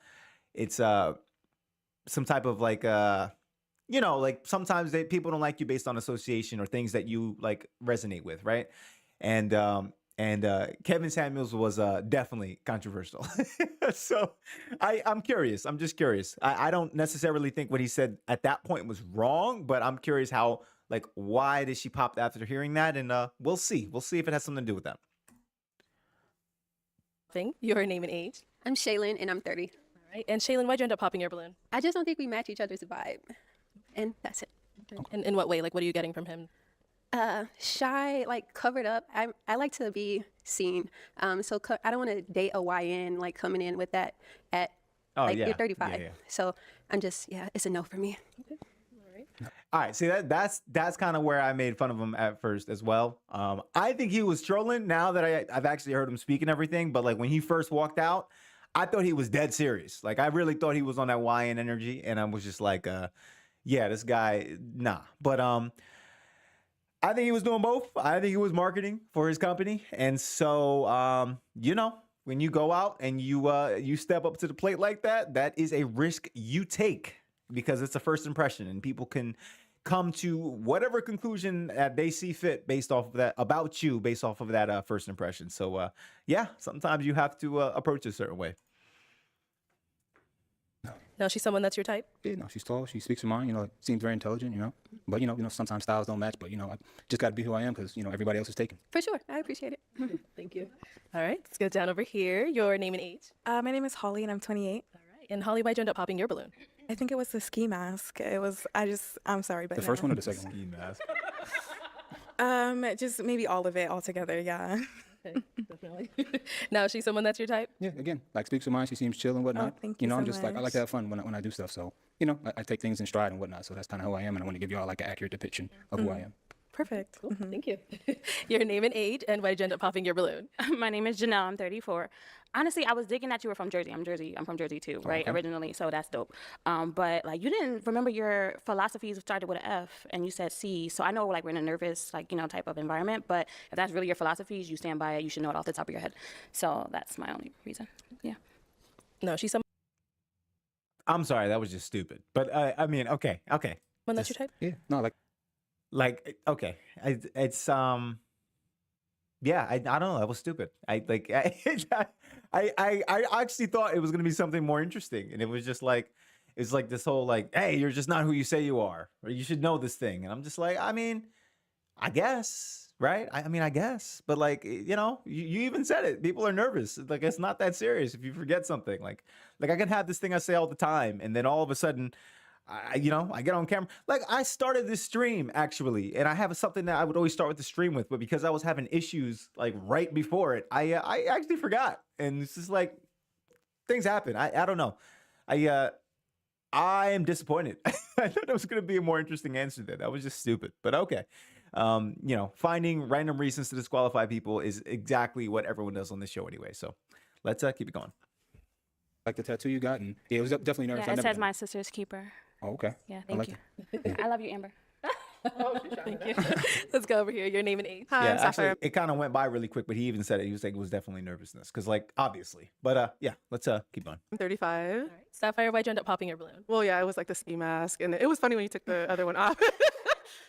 type of like, like sometimes people don't like you based on association or things that you like resonate with, right? And And Kevin Samuels was definitely controversial. So I'm curious. I'm just curious. I don't necessarily think what he said at that point was wrong, but I'm curious how, like, why did she pop after hearing that? And we'll see. We'll see if it has something to do with that. Your name and age. I'm Shaylin, and I'm 30. All right. And Shaylin, why'd you end up popping your balloon? I just don't think we match each other's vibe, and that's it. And in what way? Like, what are you getting from him? Shy, like covered up. I like to be seen. So I don't want to date a YN like coming in with that at like yeah. you're 35. Yeah, yeah. So I'm just it's a no for me. All right, see that's kind of where I made fun of him at first as well. I think he was trolling now that I've actually heard him speak and everything. But like when he first walked out, I thought he was dead serious. Like I really thought he was on that YN energy, and I was just like, yeah, this guy, nah. But I think he was doing both. I think he was marketing for his company, and so you know, when you go out and you step up to the plate like that, that is a risk you take. Because it's a first impression, and people can come to whatever conclusion that they see fit based off of that about you, based off of that first impression. So, yeah, sometimes you have to approach a certain way. No, she's someone that's your type. Yeah, no, she's tall. She speaks her mind. You know, seems very intelligent. You know, but you know, sometimes styles don't match. But you know, I just got to be who I am because you know everybody else is taken. For sure, I appreciate it. Thank you. All right, let's go down over here. Your name and age. My name is Holly, and I'm 28. All right. And Holly, why'd you end up popping your balloon? I think it was the ski mask. I'm sorry, but The first one or the second one? Ski mask. Just maybe all of it all together, yeah. Okay, definitely. Now, she's someone that's your type? Yeah, again, like speaks her mind. She seems chill and whatnot. thank You you know, so I'm just like I much. like to have fun when I do stuff. So you know, I take things in stride and whatnot. So that's kind of who I am, and I want to give you all like an accurate depiction of who I am. Perfect. Cool. Thank you. Your name and age, and why'd you end up popping your balloon? My name is Janelle. I'm 34. Honestly, I was digging that you were from Jersey. I'm from Jersey too, right? Okay. Originally, so that's dope. But like, you didn't remember your philosophies started with an F, and you said C. So I know like we're in a nervous, like type of environment. But if that's really your philosophies, you stand by it. You should know it off the top of your head. So that's my only reason. Yeah. No, she's someone I'm sorry, that was just stupid. But I mean, okay. that's your type. Yeah, no, like Okay, it's yeah, I don't know, that was stupid. I actually thought it was gonna be something more interesting, and it was just like it's like this whole like, hey, you're just not who you say you are, or you should know this thing, and I'm just like, I mean, I guess, right? I mean, I guess, but like, you know, you even said it. People are nervous. Like, it's not that serious if you forget something. Like I can have this thing I say all the time, and then all of a sudden, I get on camera. Like, I started this stream actually, and I have something that I would always start with the stream with, but because I was having issues like right before it, I actually forgot, and it's just like things happen. I don't know. I am disappointed. I thought there was going to be a more interesting answer there. That was just stupid, but okay. Finding random reasons to disqualify people is exactly what everyone does on this show anyway. So let's keep it going. the tattoo you got, and yeah, it was definitely nervous. Yeah, I've it never says done my sister's keeper. Oh, okay. Yeah, I thank like you. I love you, Amber. Thank you. Let's go over here. Your name and age. Hi, Yeah, I'm Sapphire. actually, it kind of went by really quick, but he even said it. He was like, it was definitely nervousness, because like obviously. But yeah, let's keep going. I'm 35. All right. Sapphire, why'd you end up popping your balloon? Well, yeah, it was like the ski mask, and it was funny when you took the other one off.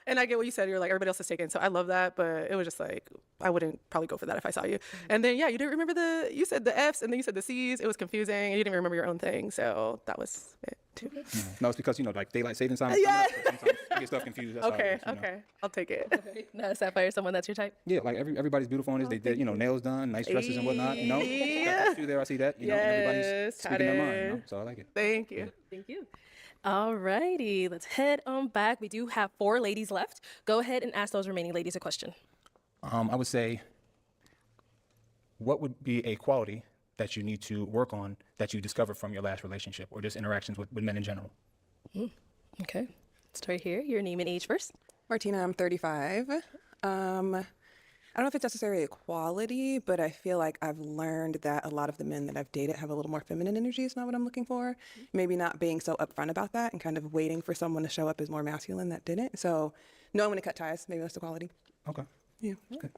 And I get what you said. You're like, everybody else is taken, so I love that. But it was just like, I wouldn't probably go for that if I saw you. And then yeah, you didn't remember you said the F's, and then you said the C's. It was confusing, and you didn't remember your own thing. So that was it too. No, it's because like daylight saving time. Yeah. Sometimes you get stuff confused. That's how it Okay, is, you know. okay, I'll take it. No, Sapphire, someone that's your type. Yeah, like everybody's beautiful on this. They did, nails done, nice dresses and whatnot. You know, Yeah. Got there. I see that. And everybody's Yes, speaking their mind. tatted. So I like it. Thank you. Thank you. All righty, let's head on back. We do have 4 ladies left. Go ahead and ask those remaining ladies a question. I would say, what would be a quality that you need to work on that you discovered from your last relationship or just interactions with men in general? Okay, start here. Your name and age first. Martina, I'm 35. I don't know if it's necessarily a quality, but I feel like I've learned that a lot of the men that I've dated have a little more feminine energy is not what I'm looking for. Maybe not being so upfront about that and kind of waiting for someone to show up as more masculine that didn't. So knowing when to cut ties, maybe that's the quality. Okay. Yeah. Good.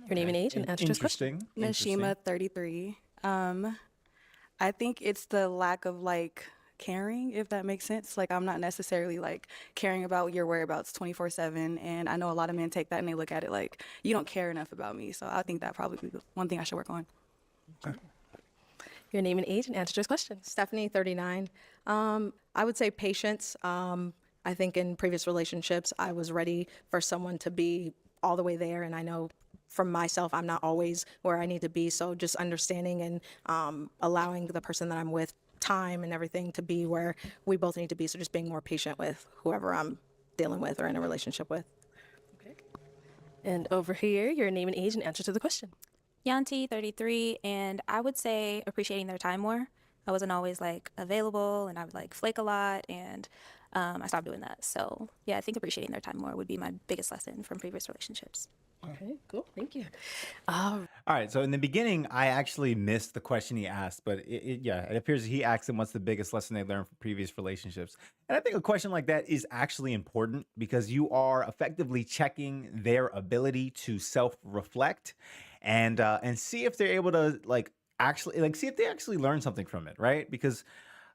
Your name and age, and answer this question. Interesting. Nashima, 33. I think it's the lack of like caring, if that makes sense. Like, I'm not necessarily like caring about your whereabouts 24/7. And I know a lot of men take that and they look at it like, you don't care enough about me. So I think that probably be one thing I should work on. Your name and age and answer to this question. Stephanie, 39. I would say patience. I think in previous relationships, I was ready for someone to be all the way there. And I know from myself, I'm not always where I need to be. So just understanding and allowing the person that I'm with time and everything to be where we both need to be. So just being more patient with whoever I'm dealing with or in a relationship with. And over here, your name and age and answer to the question. Yanti, 33, and I would say appreciating their time more. I wasn't always like available, and I would like flake a lot, and I stopped doing that. So yeah, I think appreciating their time more would be my biggest lesson from previous relationships. Okay, cool. Thank you. All right. So in the beginning, I actually missed the question he asked, but it appears he asked him what's the biggest lesson they learned from previous relationships. And I think a question like that is actually important because you are effectively checking their ability to self-reflect and see if they're able to see if they actually learn something from it, right? Because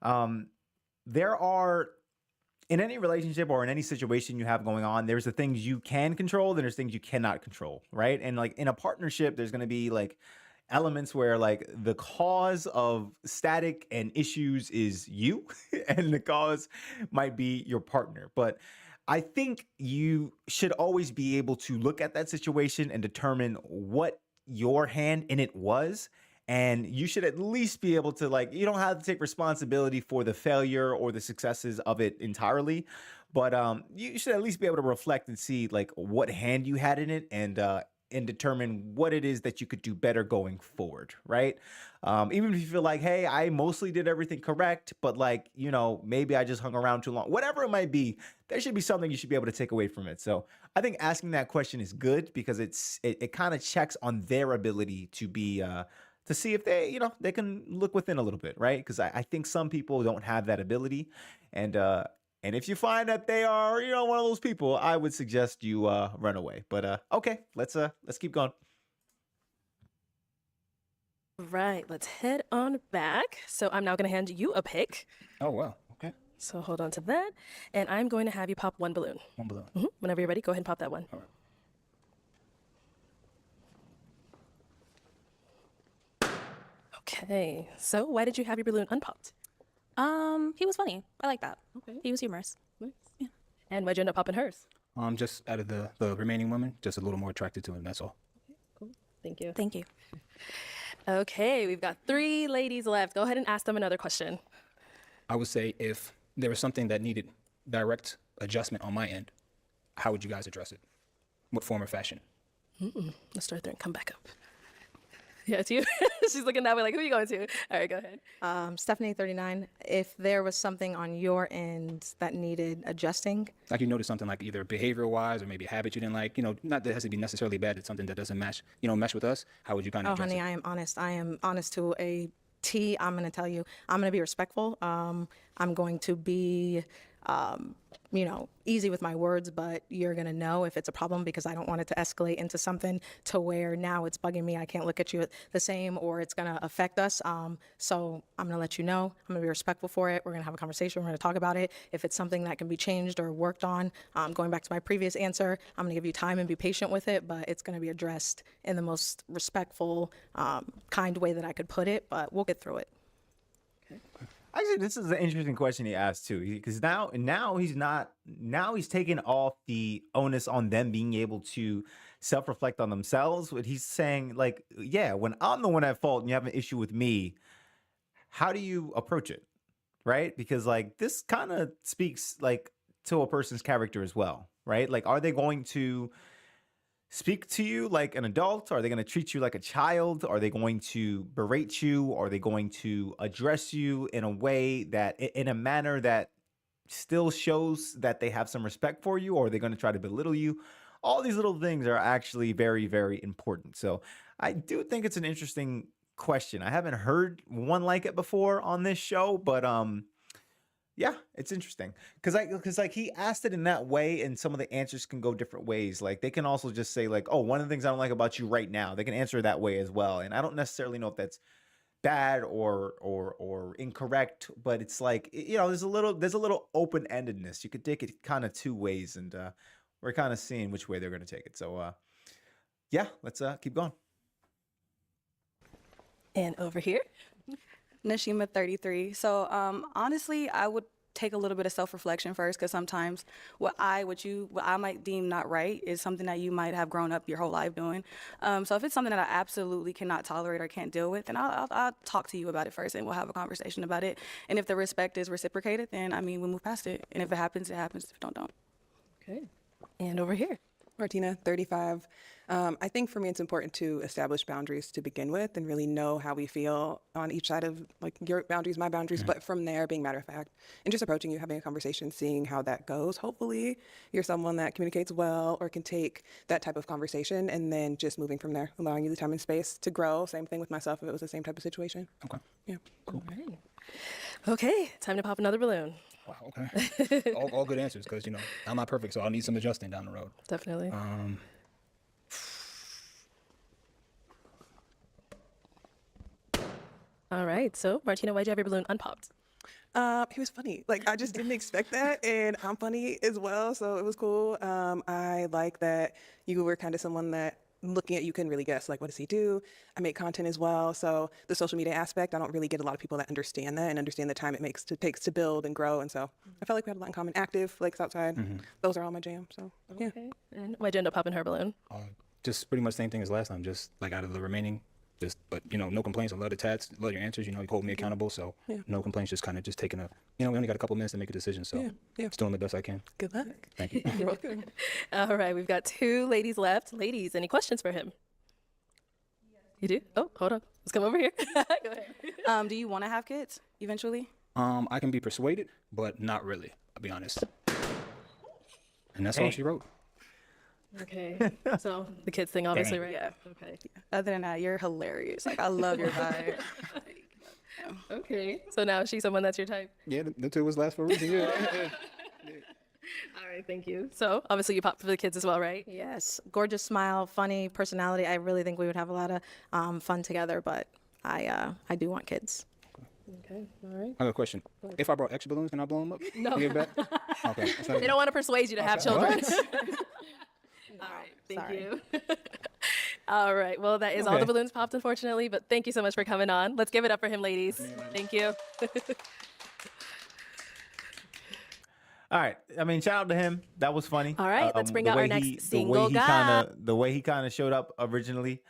there are, in any relationship or in any situation you have going on, there's the things you can control, then there's things you cannot control, right? And like in a partnership, there's going to be like elements where like the cause of static and issues is you, and the cause might be your partner. But I think you should always be able to look at that situation and determine what your hand in it was. And you should at least be able to, like, you don't have to take responsibility for the failure or the successes of it entirely, but you should at least be able to reflect and see like what hand you had in it and determine what it is that you could do better going forward, right? Even if you feel like, hey, I mostly did everything correct, but like, you know, maybe I just hung around too long, whatever it might be, there should be something you should be able to take away from it. So I think asking that question is good because it kind of checks on their ability to be to see if they, you know, they can look within a little bit, right? Because I think some people don't have that ability, and if you find that they are, you know, one of those people, I would suggest you run away. But okay, let's keep going. Right, let's head on back. So I'm now going to hand you a pick. Oh, wow. Okay. So hold on to that, and I'm going to have you pop one balloon. One balloon. Whenever you're ready, go ahead and pop that one. All right. Okay, so why did you have your balloon unpopped? He was funny. I like that. Okay. He was humorous. Nice. Yeah. And why'd you end up popping hers? Just out of the remaining women, just a little more attracted to him. That's all. Cool. Thank you. Thank you. Okay, we've got 3 ladies left. Go ahead and ask them another question. I would say if there was something that needed direct adjustment on my end, how would you guys address it? What form or fashion? Let's start there and come back up. Yeah, it's you. She's looking that way like, who are you going to? All right, go ahead. Stephanie, 39. If there was something on your end that needed adjusting, Like you noticed something like either behavioral wise or maybe a habit you didn't like, you know, not that it has to be necessarily bad, it's something that doesn't mesh with us. How would you kind of oh, address honey, it? I am honest. I am honest to a T. I'm going to tell you, I'm going to be respectful. I'm going to be, easy with my words, but you're going to know if it's a problem because I don't want it to escalate into something to where now it's bugging me. I can't look at you the same or it's going to affect us. So I'm going to let you know. I'm going to be respectful for it. We're going to have a conversation. We're going to talk about it. If it's something that can be changed or worked on, going back to my previous answer, I'm going to give you time and be patient with it, but it's going to be addressed in the most respectful, kind way that I could put it, but we'll get through it. Actually, this is an interesting question he asked too, because now he's taking off the onus on them being able to self-reflect on themselves. But he's saying like, yeah, when I'm the one at fault and you have an issue with me, how do you approach it, right? Because like this kind of speaks like to a person's character as well, right? Like, are they going to speak to you like an adult? Are they going to treat you like a child? Are they going to berate you? Are they going to address you in a way that, in a manner that still shows that they have some respect for you? Or are they going to try to belittle you? All these little things are actually very, very important. So I do think it's an interesting question. I haven't heard one like it before on this show, but yeah, it's interesting because like he asked it in that way, and some of the answers can go different ways. Like they can also just say like, "Oh, one of the things I don't like about you right now." They can answer it that way as well, and I don't necessarily know if that's bad or incorrect, but it's like, there's a little open-endedness. You could take it kind of two ways, and we're kind of seeing which way they're going to take it. So yeah, let's keep going. And over here. Nashima, 33. So honestly, I would take a little bit of self-reflection first, because sometimes what I might deem not right is something that you might have grown up your whole life doing. So if it's something that I absolutely cannot tolerate or can't deal with, then I'll talk to you about it first, and we'll have a conversation about it. And if the respect is reciprocated, then I mean, we'll move past it. And if it happens, it happens. If it don't. Okay. And over here. Martina, 35. I think for me, it's important to establish boundaries to begin with and really know how we feel on each side of like your boundaries, my boundaries, but from there being matter of fact and just approaching you, having a conversation, seeing how that goes. Hopefully you're someone that communicates well or can take that type of conversation and then just moving from there, allowing you the time and space to grow. Same thing with myself if it was the same type of situation. Okay. Yeah. Cool. All right. Okay, time to pop another balloon. Wow. Okay. all good answers, because I'm not perfect, so I'll need some adjusting down the road. Definitely. All right, so Martina, why'd you have your balloon unpopped? He was funny. Like, I just didn't expect that, and I'm funny as well, so it was cool. I like that you were kind of someone that looking at you couldn't really guess, like, what does he do? I make content as well, so the social media aspect, I don't really get a lot of people that understand that and understand the time it takes to build and grow, and so I felt like we had a lot in common. Active, lakes outside, those are all my jams, so yeah. Okay. And why'd you end up popping her balloon? Just pretty much same thing as last time. Just like out of the remaining, but no complaints. I love the tats, love your answers. You hold me accountable, so no complaints. Just kind of just taking we only got a couple minutes to make a decision, so just doing the best I can. Good luck. Thank you. You're welcome. All right, we've got two ladies left. Ladies, any questions for him? You do? Oh, hold on. Let's come over here. Go ahead. Do you want to have kids eventually? I can be persuaded, but not really. I'll be honest. And that's all she wrote. Okay. So the kids thing, obviously, right? Yeah. Okay. Other than that, you're hilarious. Like, I love your vibe. Okay. So now she's someone that's your type. Yeah, the two was last for a reason. Yeah. All right, thank you. So obviously you popped for the kids as well, right? Yes, gorgeous smile, funny personality. I really think we would have a lot of fun together, but I do want kids. Okay, all right. I have a question. If I brought extra balloons, can I blow them up? No. Give it back? Okay. They don't want to persuade you to have children. All right, thank Sorry. you. All right, well, that is all the balloons popped, unfortunately, but thank you so much for coming on. Let's give it up for him, ladies. Thank you. All right. I mean, shout out to him. That was funny. All right, let's bring out our next single guy. guy. The way he kind of showed up originally.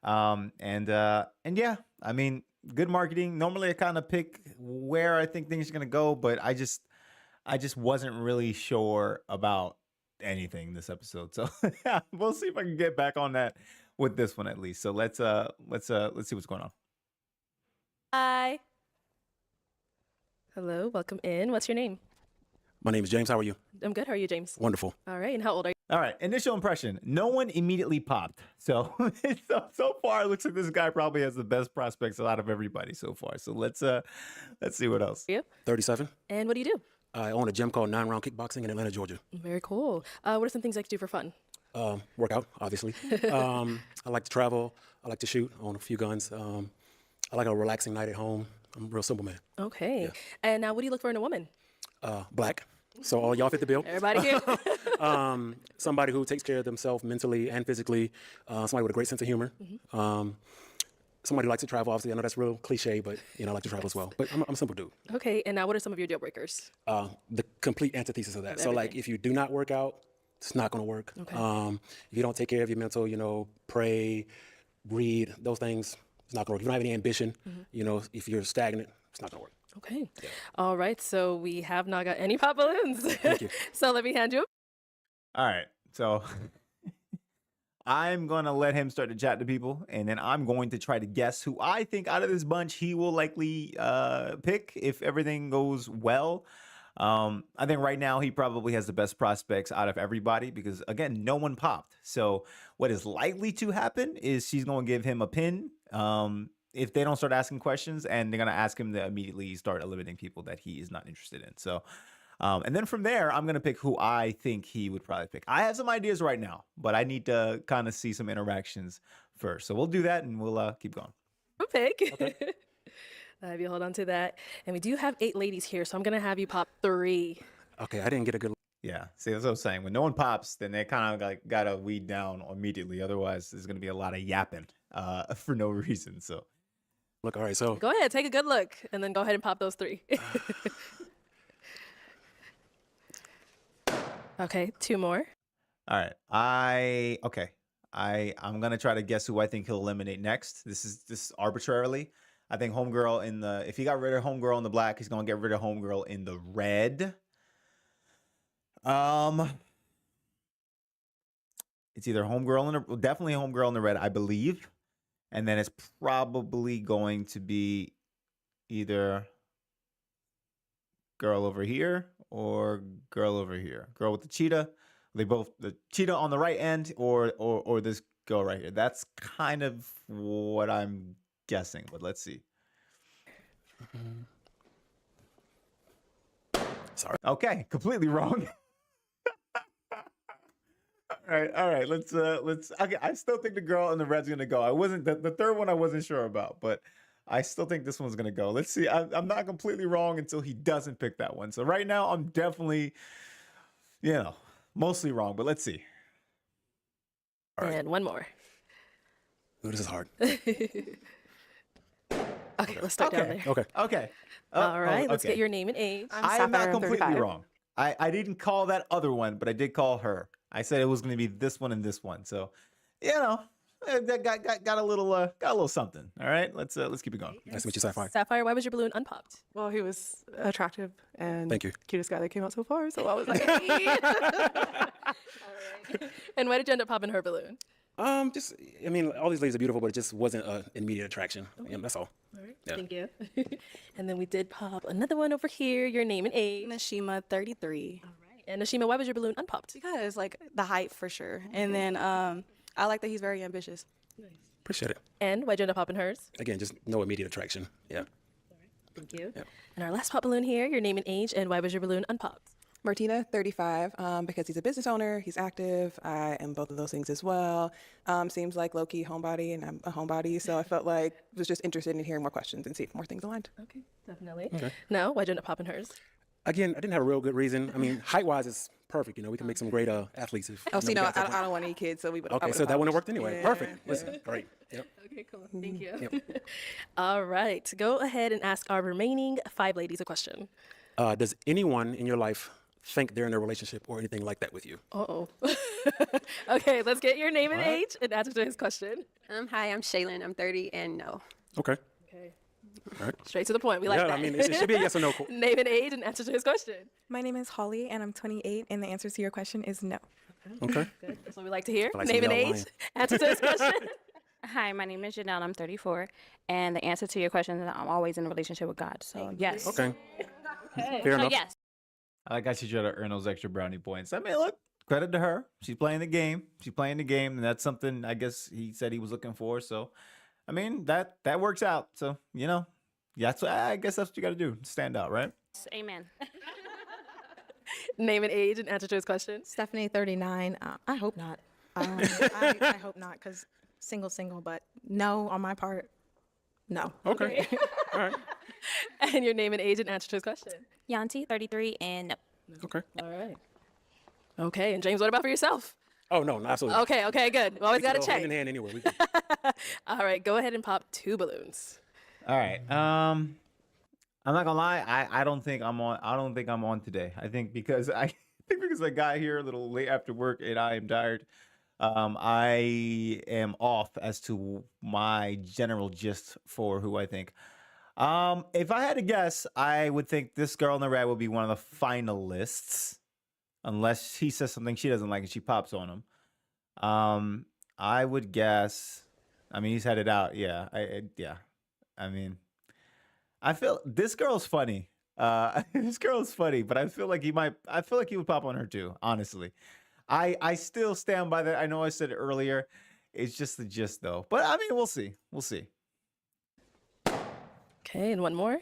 And yeah, I mean, good marketing. Normally I kind of pick where I think things are going to go, but I just wasn't really sure about anything this episode. So we'll see if I can get back on that with this one at least. So let's see what's going on. Hi. Hello, welcome in. What's your name? My name is James. How are you? I'm good. How are you, James? Wonderful. All right, and how old are you? All right, initial impression. No one immediately popped. So so far, it looks like this guy probably has the best prospects out of everybody so far. So let's see what else. You? 37. And what do you do? I own a gym called 9 Round Kickboxing in Atlanta, Georgia. Very cool. What are some things I could do for fun? Work out, obviously. I like to travel. I like to shoot. I own a few guns. I like a relaxing night at home. I'm a real simple man. Okay. Yeah. And now, what do you look for in a woman? Black. So all y'all fit the bill. Everybody here. Somebody who takes care of themselves mentally and physically. Somebody with a great sense of humor. Somebody who likes to travel. Obviously, I know that's real cliche, but I like to travel as well. But I'm a simple dude. Okay. And now, what are some of your deal breakers? The complete antithesis of that. So like, if you do not work out, it's not going to work. Okay. If you don't take care of your mental, pray, read, those things, it's not going to work. If you don't have any ambition, if you're stagnant, it's not going to work. Okay. Yeah. All right. So we have not got any pop balloons. Thank you. So let me hand you. All right. So I'm going to let him start to chat to people, and then I'm going to try to guess who I think out of this bunch he will likely pick if everything goes well. I think right now he probably has the best prospects out of everybody because, again, no one popped. So what is likely to happen is she's going to give him a pin if they don't start asking questions, and they're going to ask him to immediately start eliminating people that he is not interested in. So, and then from there, I'm going to pick who I think he would probably pick. I have some ideas right now, but I need to kind of see some interactions first. So we'll do that, and we'll keep going. Pick. Okay. I'll have you hold on to that. And we do have 8 ladies here, so I'm going to have you pop 3. Okay, I didn't get a good. Yeah, see, that's what I'm saying. When no one pops, then they kind of like gotta weed down immediately. Otherwise, there's gonna be a lot of yapping for no reason. So, Look, all right, so Go ahead, take a good look, and then go ahead and pop those 3. Okay, 2 more. all right, I'm gonna try to guess who I think he'll eliminate next. This is arbitrarily. I think Homegirl if he got rid of Homegirl in the black, he's gonna get rid of Homegirl in the red. It's either definitely Homegirl in the red, I believe. And then it's probably going to be either girl over here or girl over here. Girl with the cheetah. The cheetah on the right end or this girl right here. That's kind of what I'm guessing, but let's see. Sorry. Okay, completely wrong. All right. Let's. Okay, I still think the girl in the red's gonna go. I wasn't the third one. I wasn't sure about, but I still think this one's gonna go. Let's see. I'm not completely wrong until he doesn't pick that one. So right now, I'm definitely, mostly wrong. But let's see. All right. And one more. Ooh, this is hard. Okay, let's start down there. Okay. All right, let's okay. get your name and age. I am not Sapphire, I'm completely 35. wrong. I didn't call that other one, but I did call her. I said it was going to be this one and this one. So, that got a little something. All right, let's keep it going. Nice to meet you, Sapphire. Sapphire, why was your balloon unpopped? Well, he was attractive and Thank you. cutest guy that came out so far. So I was like, hey. All right. And why did you end up popping her balloon? All these ladies are beautiful, but it just wasn't an immediate attraction. Yeah, that's all. All right, Yeah. thank you. And then we did pop another one over here. Your name and age. Nashima, 33. All right. And Nashima, why was your balloon unpopped? Because like the height for sure, and then I like that he's very ambitious. Appreciate it. And why'd you end up popping hers? Again, just no immediate attraction. Yeah. Thank you. Yep. And our last pop balloon here. Your name and age, and why was your balloon unpopped? Martina, 35, because he's a business owner, he's active. I am both of those things as well. Seems like low-key homebody, and I'm a homebody, so I felt like I was just interested in hearing more questions and see if more things aligned. Okay, definitely. Okay. No, why'd you end up popping hers? Again, I didn't have a real good reason. I mean, height-wise, it's perfect. We can make some great athletes. If, Oh, so we got to that I point. don't want any kids, so we would. Okay, so that wouldn't have worked anyway. Yeah. Perfect. Listen, great. Yep. Okay, cool. Thank you. All right, go ahead and ask our remaining 5 ladies a question. Does anyone in your life think they're in a relationship or anything like that with you? Uh-oh. Okay, let's get your name and age and answer to his question. Hi, I'm Shaylin. I'm 30 and no. Okay. Okay. All right. Straight to the point. We like Yeah, that. I mean, it should be a yes or no. Name and age and answer to his question. My name is Holly, and I'm 28, and the answer to your question is no. Okay. Good. That's what we like to hear. feel like Name and somebody age. lying. Answer to his question. Hi, my name is Janelle. I'm 34, and the answer to your question is that I'm always in a relationship with God. So yes. Okay. Okay. Fair So enough. yes. I like how she tried to earn those extra brownie points. I mean, look, credit to her. She's playing the game. And that's something I guess he said he was looking for. So, I mean, that works out. So, I guess that's what you got to do. Stand out, right? Amen. Name and age and answer to his question. Stephanie, 39. I hope not. I hope not, because single, but no on my part. No. Okay. All right. And your name and age and answer to his question. Yanti, 33, and no. Okay. All right. Okay, and James, what about for yourself? Oh, no, absolutely. Okay, good. We always got to Go check. Hand in hand anyway. We can- All right, go ahead and pop 2 balloons. All right. I'm not gonna lie. I don't think I'm on. I don't think I'm on today. I think because I got here a little late after work and I am tired. I am off as to my general gist for who I think. If I had to guess, I would think this girl in the red will be one of the finalists, unless he says something she doesn't like and she pops on him. I would guess. I mean, he's headed out. Yeah. I mean, I feel this girl's funny. This girl's funny, but I feel like he would pop on her too. Honestly, I still stand by that. I know I said it earlier. It's just the gist though. But I mean, we'll see. We'll see. Okay, and one more.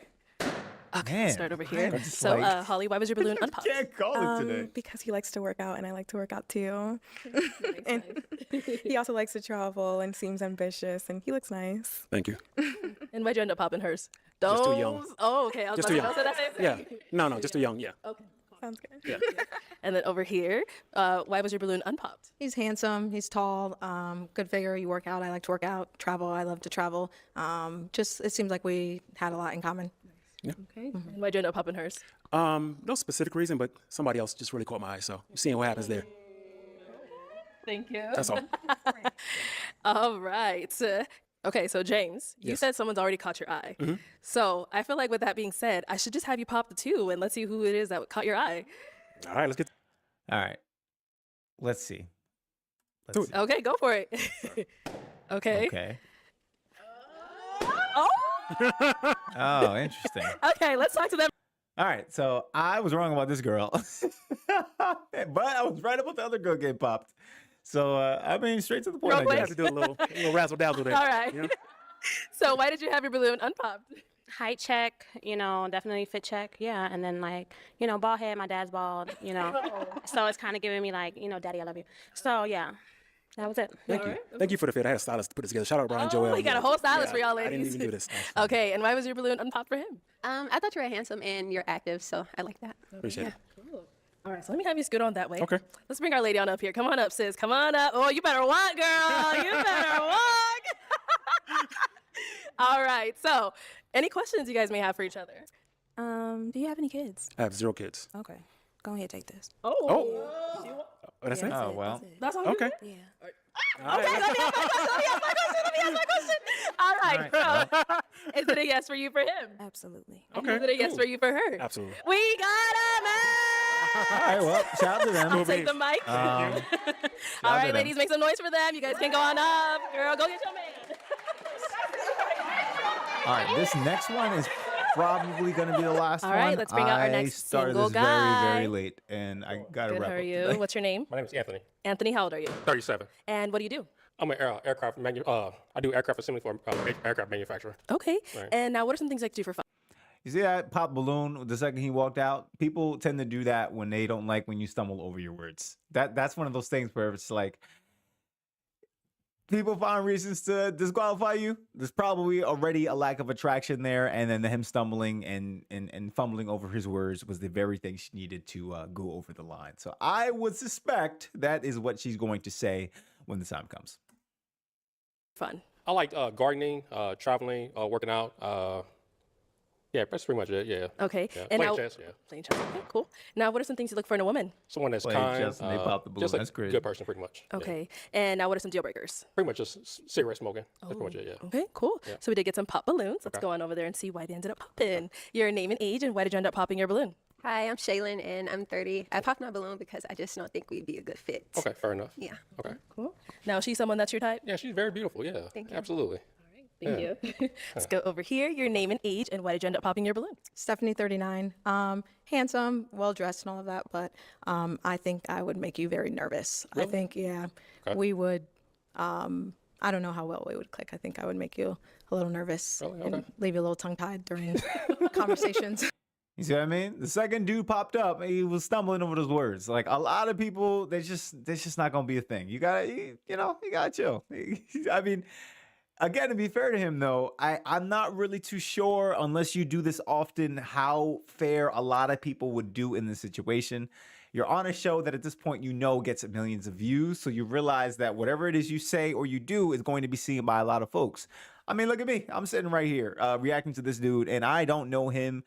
Okay, Man, start over I here. am just So, like- Holly, why was your balloon unpopped? Can't call it today. Because he likes to work out and I like to work out too. And he also likes to travel and seems ambitious and he looks nice. Thank you. And why'd you end up popping hers? Just too young. Those- Oh, okay. I was Just about too to young. say that same Yeah. thing. No, just too young. Yeah. Okay. Sounds good. Yeah. And then over here, why was your balloon unpopped? He's handsome. He's tall. Good figure. You work out. I like to work out. Travel. I love to travel. Just it seems like we had a lot in common. Okay. And why'd you end up popping hers? No specific reason, but somebody else just really caught my eye. So seeing what happens there. Thank you. That's all. All right. Okay, so James, you Yes. said someone's already caught your eye. So I feel like with that being said, I should just have you pop the two and let's see who it is that caught your eye. All right, let's get. All right. Let's see. Do Let's it. see. Okay, go for it. Okay. Okay. Oh, Oh, interesting. okay, let's talk to them. All right, so I was wrong about this girl, but I was right about the other girl getting popped. So I mean, straight to the point. Real I quick. I guess. have to do a little razzle dazzle there. All right. You know? So why did you have your balloon unpopped? Height check, definitely fit check. Yeah. And then bald head, my dad's bald, So it's kind of giving me like, daddy, I love you. So yeah, that was it. Thank you. Thank you for the fit. I had a stylist to put this together. Shout out to Brian Joel. We got a whole stylist for y'all I didn't ladies. even do this. Okay, and why was your balloon unpopped for him? I thought you were handsome and you're active, so I like that. Appreciate it. All right, so let me have you scoot on that way. Okay. Let's bring our lady on up here. Come on up, sis. Come on up. Oh, you better walk, girl. You better walk. All right. So, any questions you guys may have for each other? Do you have any kids? I have 0 kids. Okay. Go ahead, take this. Oh, that's it? Oh well. That's all. Okay. Yeah. Okay, let me ask my question. All right. So, is it a yes for you for him? Absolutely. Okay. Is it a yes cool. for you for her? Absolutely. We got a All right, well, shout out to them. man. Take the mic. All to right, them. ladies, make some noise for them. You guys can go on up. Girl, go get your man. All right, this next one is probably going to be the last All one. right, let's bring out our I next started single this guy. very, very late, and I got to Good, wrap how up are you? today. What's your name? My name is Anthony. Anthony, how old are you? 37. And what do you do? I'm an aircraft I do aircraft assembly for aircraft manufacturer. Okay. Right. And now what are some things you like to do for fun? You see that pop balloon the second he walked out? People tend to do that when they don't like when you stumble over your words. That's one of those things where it's like people find reasons to disqualify you. There's probably already a lack of attraction there, and then him stumbling and fumbling over his words was the very thing she needed to go over the line. So I would suspect that is what she's going to say when the time comes. Fun. I like gardening, traveling, working out. Yeah, that's pretty much it. Yeah. Okay. Yeah. And Playing now, chess. Yeah. playing chess. Okay, cool. Now, what are some things you look for in a woman? Someone that's Playing kind. chess and they pop the balloon. Just a That's great. good person, pretty much. Yeah. Okay. And now, what are some deal breakers? Pretty much just cigarette smoking. That's pretty much it. Yeah. Okay, cool. Yeah. So we did get some pop balloons. Let's Okay. go on over there and see why they ended up popping. Your name and age, and why did you end up popping your balloon? Hi, I'm Shaylin and I'm 30. I popped my balloon because I just don't think we'd be a good fit. Okay, fair enough. Yeah. Okay. Cool. Now, is she someone that's your type? Yeah, she's very beautiful. Yeah. Thank you. Absolutely. Thank you. Let's go over here. Your name and age, and why did you end up popping your balloon? Stephanie, 39. Handsome, well dressed, and all of that, but I think I would make you very nervous. I think, we would. I don't know how well we would click. I think I would make you a little nervous Really? and Okay. leave you a little tongue-tied during conversations. You see what I mean? The second dude popped up, he was stumbling over those words. Like a lot of people, that's just not gonna be a thing. You gotta chill. I mean, again, to be fair to him though, I'm not really too sure unless you do this often how fair a lot of people would do in this situation. You're on a show that at this point gets millions of views, so you realize that whatever it is you say or you do is going to be seen by a lot of folks. I mean, look at me. I'm sitting right here reacting to this dude, and I don't know him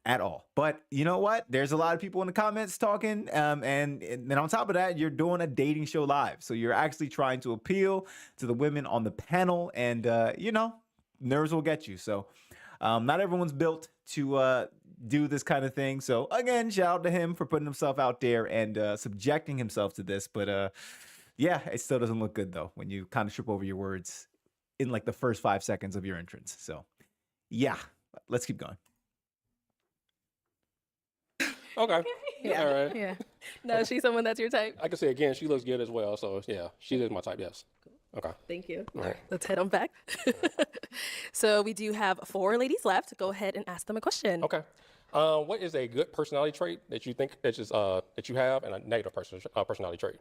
at all. But you know what? There's a lot of people in the comments talking, and then on top of that, you're doing a dating show live. So you're actually trying to appeal to the women on the panel, and nerves will get you. So not everyone's built to do this kind of thing. So again, shout out to him for putting himself out there and subjecting himself to this. But yeah, it still doesn't look good though when you kind of trip over your words in like the first 5 seconds of your entrance. So yeah, let's keep going. Okay. Yeah. All right. Yeah. No, she's someone that's your type. I can say again, she looks good as well. So yeah, she is my type. Yes. Okay. Thank you. All right. Let's head on back. So we do have 4 ladies left. Go ahead and ask them a question. Okay. What is a good personality trait that you think that you have, and a negative personality trait?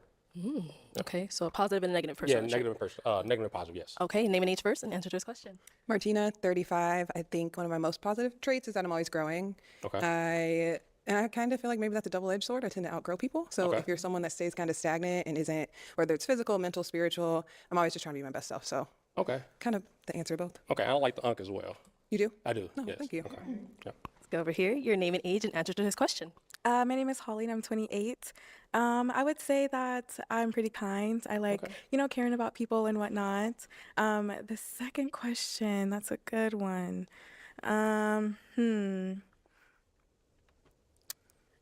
Okay, so a positive and a negative Yeah, personality trait. negative and positive. Yes. Okay, name and age first and answer to this question. Martina, 35. I think one of my most positive traits is that I'm always growing. Okay. I kind of feel like maybe that's a double-edged sword. I tend to outgrow people. So if you're someone that stays kind of stagnant and isn't, whether it's physical, mental, spiritual, I'm always just trying to be my best self. So Okay. kind of the answer to both. Okay. I don't like the unk as well. You do? I do. No, yes. thank you. Okay. Yeah. Let's go over here. Your name and age and answer to his question. My name is Holly and I'm 28. I would say that I'm pretty kind. I like, caring about people and whatnot. The second question, that's a good one.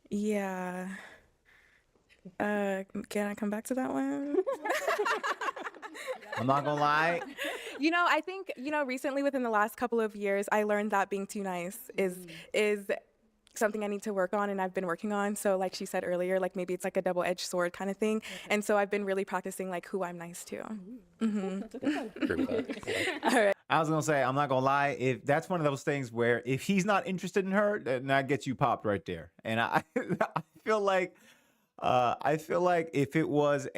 Yeah. Can I come back to that one? I'm not gonna lie. I think, recently within the last couple of years, I learned that being too nice is something I need to work on and I've been working on. So like she said earlier, like maybe it's like a double-edged sword kind of thing. And so I've been really practicing like who I'm nice to. That's a good one. Agree with that. All right. I was gonna say, I'm not gonna lie. If that's one of those things where if he's not interested in her, then that gets you popped right there. And I feel like, if it was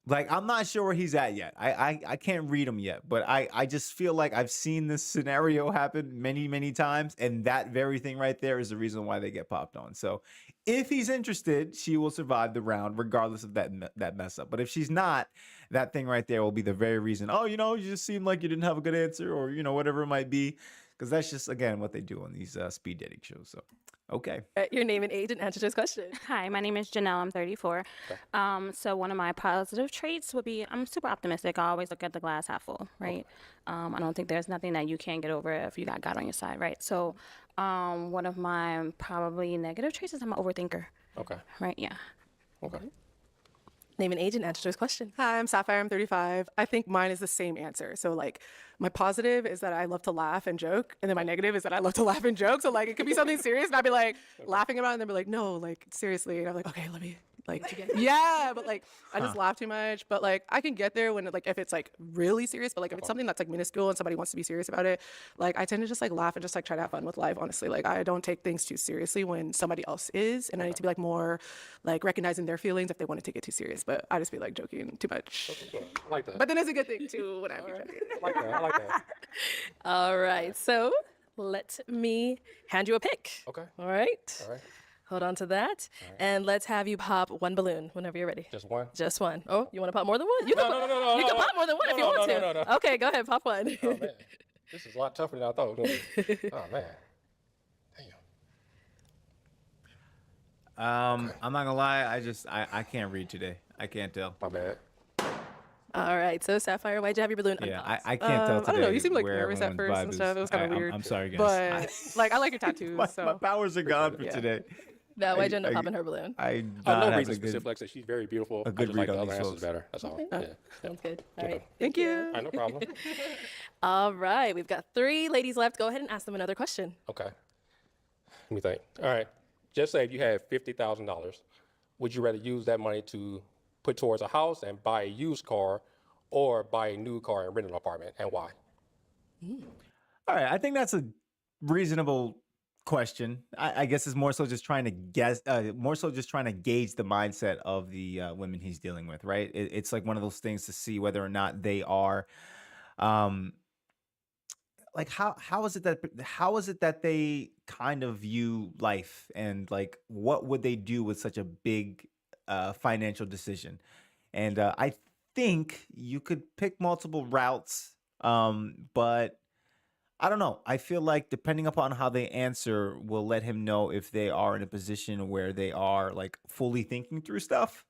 I'm not sure where he's at yet. I can't read him yet, but I just feel like I've seen this scenario happen many, many times. And that very thing right there is the reason why they get popped on. So if he's interested, she will survive the round regardless of that mess up. But if she's not, that thing right there will be the very reason. Oh, you just seemed like you didn't have a good answer or, whatever it might be. Because that's just, again, what they do on these speed dating shows. So, okay. Your name and age and answer to this question. Hi, my name is Janelle. I'm 34. So one of my positive traits would be I'm super optimistic. I always look at the glass half full, right? I don't think there's nothing that you can't get over if you got God on your side, right? So one of my probably negative traits is I'm an overthinker. Okay. Right? Yeah. Okay. Name and age and answer to his question. Hi, I'm Sapphire. I'm 35. I think mine is the same answer. So like my positive is that I love to laugh and joke. And then my negative is that I love to laugh and joke. So like it could be something serious and I'd be like laughing about it and they'd be like, no, like seriously. And I'm like, okay, let me yeah, but like I just laugh too much. But like I can get there when if it's like really serious, but like if it's something that's like minuscule and somebody wants to be serious about it, like I tend to just like laugh and just like try to have fun with life, honestly. Like I don't take things too seriously when somebody else is, and I need to be like more like recognizing their feelings if they want to take it too serious. But I just be like joking too much. I like that. But then it's a good thing too when I'm joking. I like that. I like that. All right. So let me hand you a pick. Okay. All right. All right. Hold on to that. And let's have you pop one balloon whenever you're ready. Just one? Just one. Oh, you want to pop more than one? You can No. You can pop more than one if you want to. No. Okay, go ahead. Pop one. Oh, man. This is a lot tougher than I thought it was going to be. Oh, man. I'm not gonna lie. I can't read today. I can't tell. My bad. All right. So Sapphire, why'd you have your balloon? Yeah, I can't tell today. I don't know. You seemed like where nervous at everyone's first vibe and is. stuff. It was kind of weird. I'm sorry, guys. But like I like your tattoos. My powers are gone for today. Now, why'd you end up popping her balloon? No reason specific. Like I said, she's very beautiful. a I good just like read the on other these answers folks. better. That's all. Yeah. Sounds good. All right. Thank you. All right, no problem. All right. We've got 3 ladies left. Go ahead and ask them another question. Okay. Let me think. All right. Just say if you had $50,000, would you rather use that money to put towards a house and buy a used car, or buy a new car and rent an apartment, and why? All right, I think that's a reasonable question. I guess it's more so just trying to guess, more so just trying to gauge the mindset of the women he's dealing with, right? It's like one of those things to see whether or not they are, like how is it that they kind of view life, and like what would they do with such a big financial decision? And I think you could pick multiple routes, but I don't know. I feel like depending upon how they answer will let him know if they are in a position where they are like fully thinking through stuff.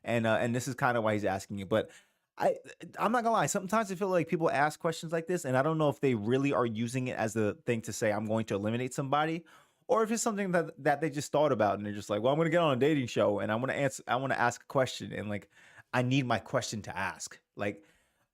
And this is kind of why he's asking you. But I'm not gonna lie. Sometimes I feel like people ask questions like this, and I don't know if they really are using it as the thing to say I'm going to eliminate somebody, or if it's something that they just thought about and they're just like, well, I'm gonna get on a dating show and I want to ask a question, and like I need my question to ask.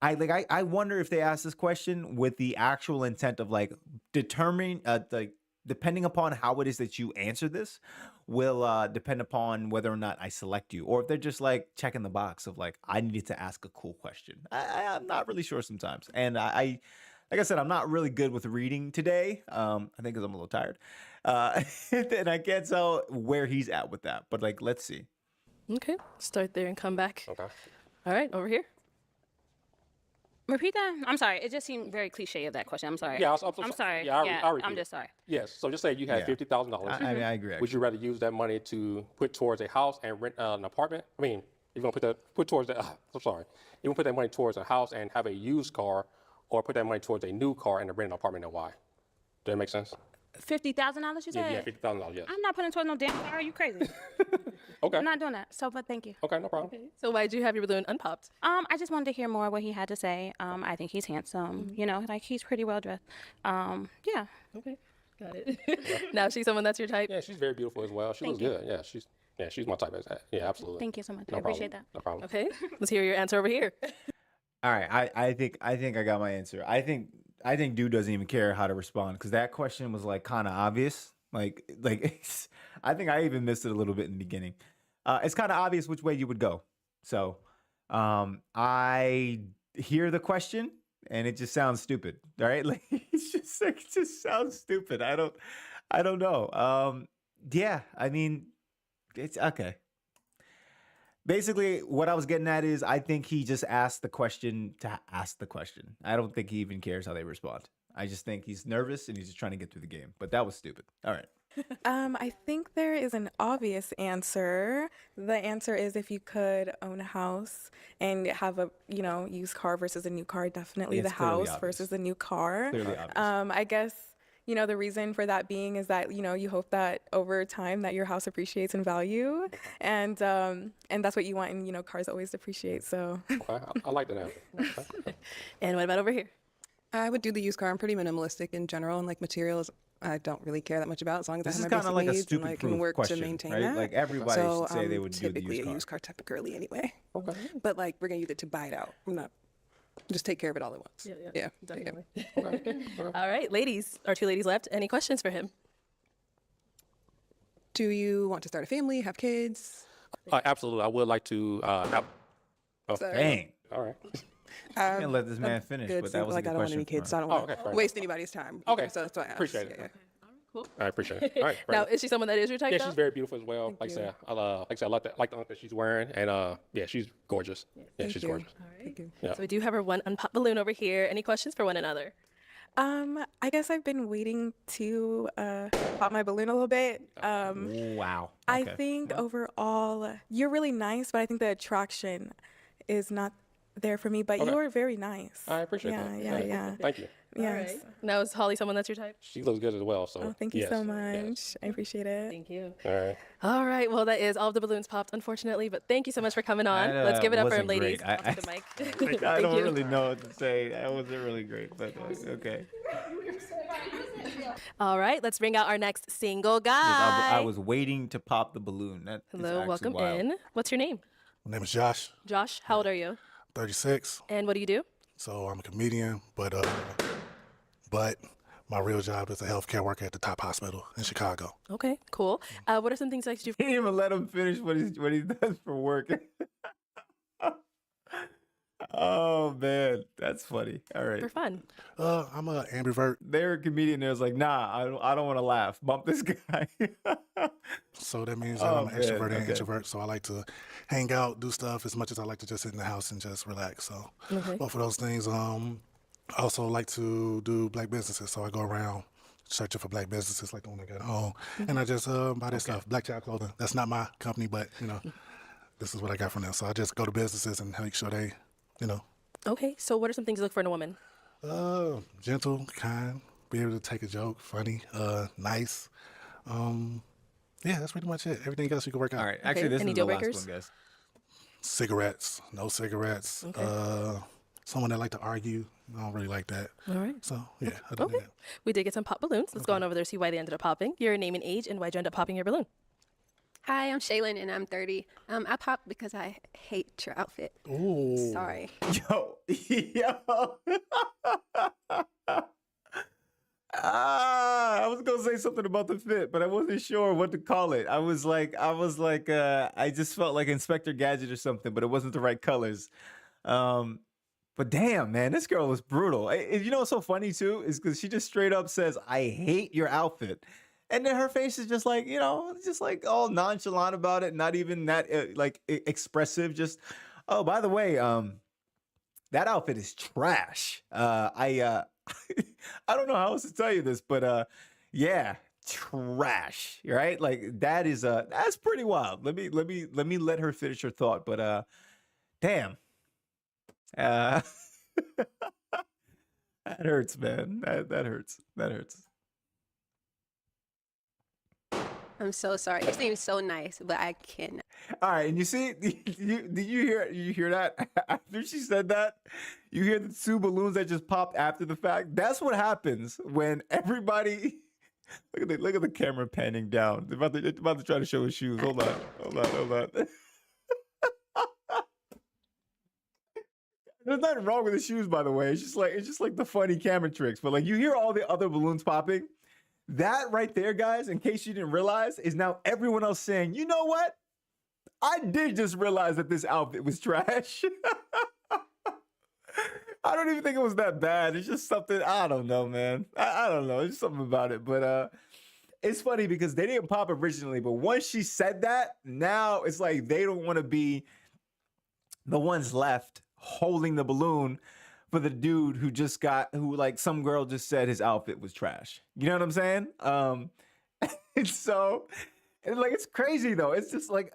I wonder if they ask this question with the actual intent of like determining, like depending upon how it is that you answer this, will depend upon whether or not I select you, or if they're just like checking the box of like I needed to ask a cool question. I'm not really sure sometimes, and like I said, I'm not really good with reading today. I think because I'm a little tired, and I can't tell where he's at with that. But like, let's see. Okay, start there and come back. Okay. All right, over here. Repeat that. I'm sorry. It just seemed very cliche of that question. I'm sorry. Yeah, I'm sorry. Yeah, I'll repeat I'm it. just sorry. Yes. So just say you had Yeah. $50,000. I mean, I agree. Would you rather use that money to put towards a house and rent an apartment? I mean, you're gonna put towards that. I'm sorry. You gonna put that money towards a house and have a used car, or put that money towards a new car and rent an apartment, and why? Does that make sense? $50,000, you said? Yeah, $50,000. Yes. I'm not putting towards no damn car. Are you crazy? Okay. I'm not doing that. So, but thank you. Okay, no problem. So why'd you have your balloon unpopped? I just wanted to hear more what he had to say. I think he's handsome. You know, like he's pretty well dressed. Yeah. Okay, got it. Now she's someone that's your type. Yeah, she's very beautiful as well. She Thank looks good. Yeah, she's my type. Yeah, absolutely. Thank you so much. No I appreciate problem. that. No problem. Okay, let's hear your answer over here. All right, I think I got my answer. I think dude doesn't even care how to respond because that question was like kind of obvious. Like I think I even missed it a little bit in the beginning. It's kind of obvious which way you would go. So I hear the question and it just sounds stupid. All right, like it just sounds stupid. I don't know. Yeah, I mean, it's okay. Basically, what I was getting at is I think he just asked the question to ask the question. I don't think he even cares how they respond. I just think he's nervous and he's just trying to get through the game. But that was stupid. All right. I think there is an obvious answer. The answer is if you could own a house and have a, used car versus a new car, definitely It's the clearly house obvious. versus the new car. Clearly obvious. I guess, the reason for that being is that, you hope that over time that your house appreciates in value and that's what you want. And, cars always depreciate. So. Okay, I like that answer. Okay. And what about over here? I would do the used car. I'm pretty minimalistic in general, and like materials, I don't really care that much about as long as This I is have my kind of basic like a needs and stupid like can proof work question, to maintain right? that. Like everybody so should say they I'm would do the typically used car. a used car type of girly anyway. Okay. But like we're gonna use it to buy it out. I'm not just take care of it all at once. Yeah. Definitely. All right, ladies, our two ladies left. Any questions for him? Do you want to start a family, have kids? Absolutely. I would like to have. Oh, Sorry. Dang. all right. I can't let this man I'm finish, good but that single, was a like good I don't want question. any kids, for so I him. don't want okay, fair to enough. waste anybody's time. Okay. So that's why I asked. Appreciate it. Yeah. Cool. I appreciate it. All right. Now, great. is she someone that is your type? Yeah, though? she's very beautiful as well. Like I you. said, I like the outfit she's wearing, and yeah, she's gorgeous. Yeah, Thank she's you. gorgeous. Thank you. Yeah. So we do have our one unpopped balloon over here. Any questions for one another? I guess I've been waiting to pop my balloon a little bit. Wow. I Okay. think overall you're really nice, but I think the attraction is not there for me. But Okay. you're very nice. I appreciate yeah, that. Yeah, yeah, Thank you. Yes. Now, is Holly someone that's your type? She looks good as well. So. Oh, thank you yes, so much. yes. I appreciate it. Thank you. All right. All right. Well, that is all of the balloons popped, unfortunately. But thank you so much for coming on. That, Let's give it up for him, wasn't ladies. great. I'll take the mic. I Thank don't you. really know what to say. That wasn't really great, but okay. All right. Let's bring out our next single guy. I was waiting to pop the balloon. That is Hello. actually Welcome wild. in. What's your name? My name is Josh, Josh. How old are you? 36. And what do you do? So I'm a comedian, but my real job is a healthcare worker at the top hospital in Chicago. Okay. Cool. What are some things that you do? He didn't even let him finish what he does for work. Oh man, that's funny. All right. For fun. I'm an ambivert, They're a comedian. There's like, nah, I don't want to laugh. Bump this guy. so that means that Oh, I'm an extrovert man, and okay. introvert. So I like to hang out, do stuff as much as I like to just sit in the house and just relax. So Okay. both of those things. I also like to do black businesses. So I go around searching for black businesses like the one I got home, and I just buy their stuff. Black Child Clothing. That's not my company, but this is what I got from them. So I just go to businesses and make sure they, Okay. So what are some things you look for in a woman? gentle, kind, be able to take a joke, funny, nice. Yeah, that's pretty much it. Everything else you can work out. All right. Actually, this Any is deal the last breakers? one, guys. Cigarettes, no cigarettes. Someone that like to argue, I don't really like that. All right. So yeah, other than Okay. We did get some pop balloons. Let's go on over there, see why they ended up popping. Your name and age, and why'd you end up popping your balloon? Hi, I'm Shaylin and I'm 30. I popped because I hate your outfit. Ooh. Sorry. Yo. I was gonna say something about the fit, but I wasn't sure what to call it. I just felt like Inspector Gadget or something, but it wasn't the right colors. Um, but damn, man, this girl was brutal. You know what's so funny too is because she just straight up says, "I hate your outfit," and then her face is just like, just like all nonchalant about it, not even that expressive. Just, oh, by the way, that outfit is trash. I don't know how else to tell you this, but yeah, trash. Right? Like that's pretty wild. Let her finish her thought. But damn, uh, that hurts, man. That hurts. That hurts. I'm so sorry. It seems so nice, but I can't. All right, and you see, did you hear that? After she said that, you hear the two balloons that just popped after the fact. That's what happens when everybody. Look at the camera panning down. They're about to try to show his shoes. Hold on. There's nothing wrong with the shoes, by the way. It's just like the funny camera tricks. But like you hear all the other balloons popping. That right there, guys, in case you didn't realize, is now everyone else saying, you know what? I did just realize that this outfit was trash. I don't even think it was that bad. It's just something, I don't know, man. I don't know. It's something about it. But it's funny because they didn't pop originally. But once she said that, now it's like they don't want to be the ones left holding the balloon for the dude who like some girl just said his outfit was trash. You know what I'm saying? It's crazy though. It's just like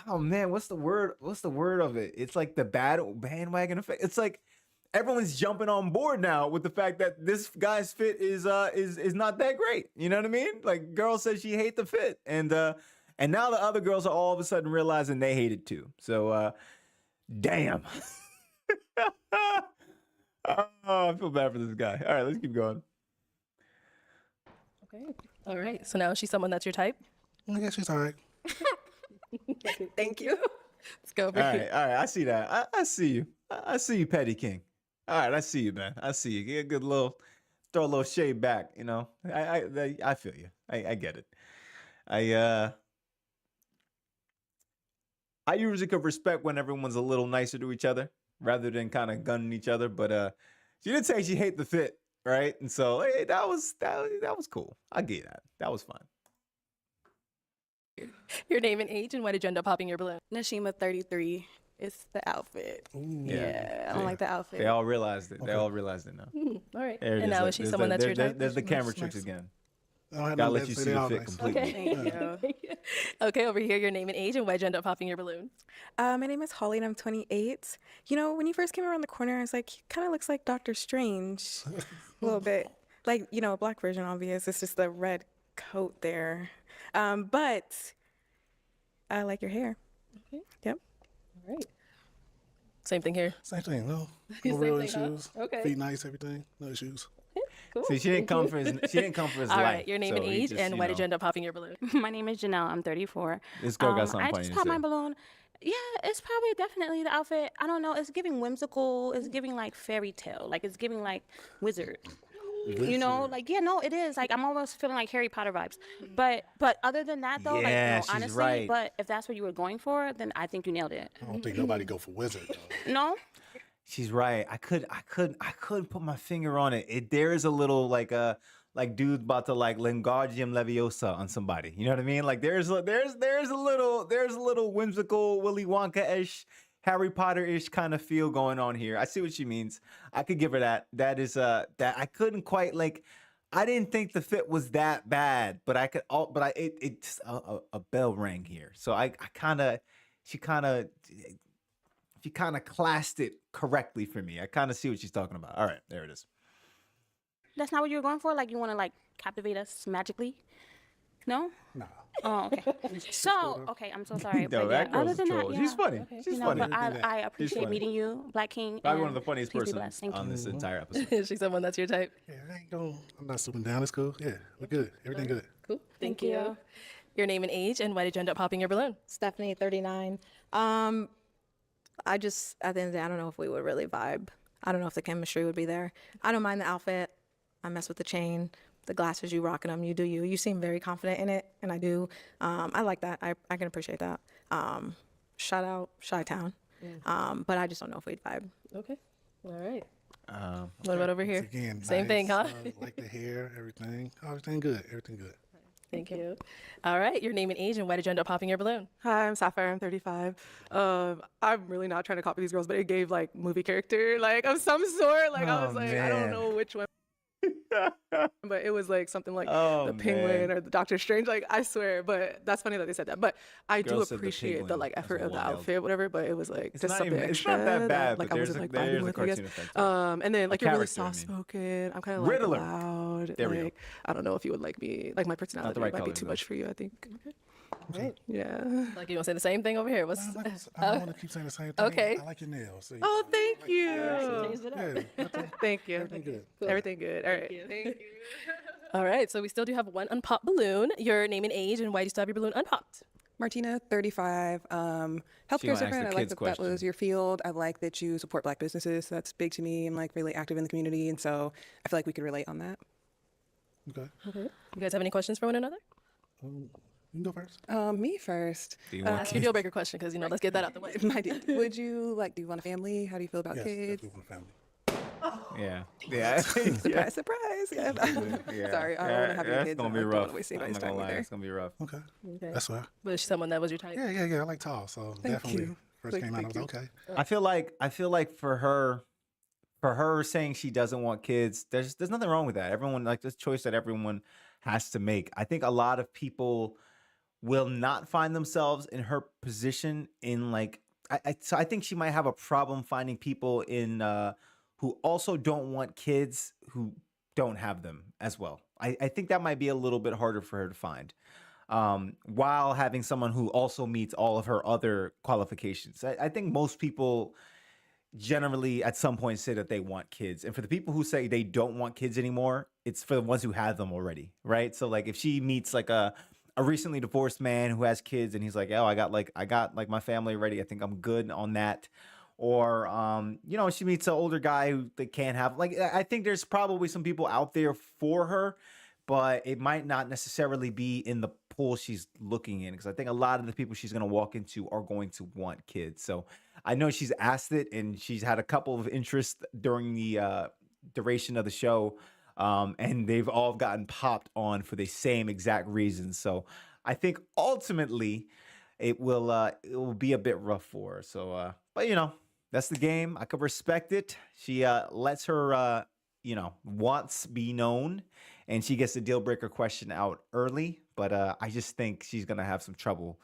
oh man, what's the word of it? It's like the bandwagon effect. It's like everyone's jumping on board now with the fact that this guy's fit is not that great. You know what I mean? Like girl said she hate the fit, and now the other girls are all of a sudden realizing they hate it too. So damn. Oh, I feel bad for this guy. All right, let's keep going. Okay. All right. So now is she someone that's your type? I guess she's all right. Thank you. Let's go over here. All right. I see that. I see you. I see you, Petty King. All right, I see you, man. I see you. Get a good little, throw a little shade back. You know, I feel you. I get it. I usually could respect when everyone's a little nicer to each other rather than kind of gunning each other. But she did say she hate the fit, right? And so hey, that was cool. I get that. That was fun. Your name and age, and why did you end up popping your balloon? Nashima, 33. It's the outfit. Ooh. Yeah, I don't like the outfit. They all realized it. Okay. They all realized it now. All right. There it and is. now is she someone that's your type? There's the camera tricks again. I Gotta let you see the fit completely. Okay. Thank you. Okay, over here, your name and age, and why'd you end up popping your balloon? My name is Holly, and I'm 28. You know, when you first came around the corner, I was like, he kind of looks like Doctor Strange, a little bit. Like, you know, a black version, obvious. It's just the red coat there. But I like your hair. Okay. Yep. All right. Same thing here. Same thing. No Same real thing, huh? issues. Okay. Feet nice, everything. No issues. Cool. See, she didn't come for his. She didn't come for his All life. right, your name and so he age, just, and why did you end up popping your balloon? My name is Janelle. I'm 34. This girl got something I funny just to popped say. my balloon. Yeah, it's probably definitely the outfit. I don't know. It's giving whimsical. It's giving like fairy tale. Like it's giving like wizard. You know, like yeah, no, it is. Like I'm almost feeling like Harry Potter vibes. But other than that though, Yeah, like she's no, honestly, right. but if that's what you were going for, then I think you nailed it. I don't think nobody go for wizard though. No? She's right. I couldn't put my finger on it. There is a little like dude about to like Wingardium Leviosa on somebody. You know what I mean? Like there's a little whimsical Willy Wonka-ish, Harry Potter-ish kind of feel going on here. I see what she means. I could give her that. That is that I couldn't quite like. I didn't think the fit was that bad, but it's a bell rang here. So she kind of classed it correctly for me. I kind of see what she's talking about. All right, there it is. That's not what you were going for? Like you want to like captivate us magically? No? No. Oh, okay. So, okay, I'm so sorry. No, but that yeah, girl's other than a troll. that, She's yeah. funny. Okay. She's You know, funny. But I appreciate funny. meeting you, Black King. Probably and one of the funniest please be persons blessed. Thank on you. this entire episode. Is she someone that's your type? Yeah, I ain't going. I'm not swooping down. It's cool. Yeah, we're good. Everything good. Cool. Thank you. Your name and age, and why did you end up popping your balloon? Stephanie, 39. I just, at the end of the day, I don't know if we would really vibe. I don't know if the chemistry would be there. I don't mind the outfit. I mess with the chain, the glasses, you rocking them, you do you. You seem very confident in it, and I do. I like that. I can appreciate that. Shout out Chi-Town. But I just don't know if we'd vibe. Okay. All right. What about over here? Again, Same thing, huh? Like the hair, everything. Everything good. Everything good. Thank you. All right. Your name and age, and why did you end up popping your balloon? Hi, I'm Sapphire. I'm 35. I'm really not trying to copy these girls, but it gave like movie character, like of some sort. Like I was like, I don't know which one. But it was like something like the Penguin or the Doctor Strange. Like I swear, but that's funny that they said that. But I do Girl said the appreciate the Penguin like as effort of the wild. outfit, whatever. But it was like It's just not something even- it's extra not that bad, like but I there's wasn't a- like there's vibing a with, I guess. cartoon effect to it. And then like you're really character, I mean. soft spoken. I'm kind of like Riddler. loud. There we go. Like I don't know if you would like me. Like my personality right might be color, too though. much for you. I think. Right. Yeah. Like you want to say the same thing over here? What's I don't want to keep saying the same thing. Okay. I like your nails. So Oh, thank you. changed it up. yeah, Thank you. everything good. Everything good. All right. Thank you. All right. So we still do have one unpopped balloon. Your name and age, and why do you still have your balloon unpopped? Martina, 35. She Healthcare gonna ask different. the I like kids that that question. was your field. I like that you support Black businesses. That's big to me. I'm like really active in the community, and so I feel like we could relate on that. Okay. You guys have any questions for one another? You can go first. Me first. Do you want Ask your deal breaker question, because let's get that out the way. My deal. Would you like? Do you want a family? How do you feel about Yes, kids? definitely want a family. Yeah. Yeah. Surprise, surprise. Yeah. Yeah. Sorry, I don't want to have your That's kids. gonna I be don't rough. want to waste I'm anybody's not gonna time lie. either. It's gonna be rough. Okay. Okay. That's fair. Was she someone that was your type? Yeah. I like tall, so Thank definitely. you. First came out, I was okay. I feel like for her saying she doesn't want kids, there's nothing wrong with that. Everyone like this choice that everyone has to make. I think a lot of people will not find themselves in her position in like so I think she might have a problem finding people in who also don't want kids who don't have them as well. I think that might be a little bit harder for her to find. While having someone who also meets all of her other qualifications. I think most people generally at some point say that they want kids. And for the people who say they don't want kids anymore, it's for the ones who have them already, right? So like if she meets like a recently divorced man who has kids and he's like, oh, I got like my family ready. I think I'm good on that. Or she meets an older guy who they can't have. Like I think there's probably some people out there for her, but it might not necessarily be in the pool she's looking in, because I think a lot of the people she's going to walk into are going to want kids. So I know she's asked it, and she's had a couple of interests during the duration of the show, and they've all gotten popped on for the same exact reasons. So I think ultimately it will be a bit rough for her. So, but that's the game. I could respect it. She lets her wants be known, and she gets the deal breaker question out early. But I just think she's gonna have some trouble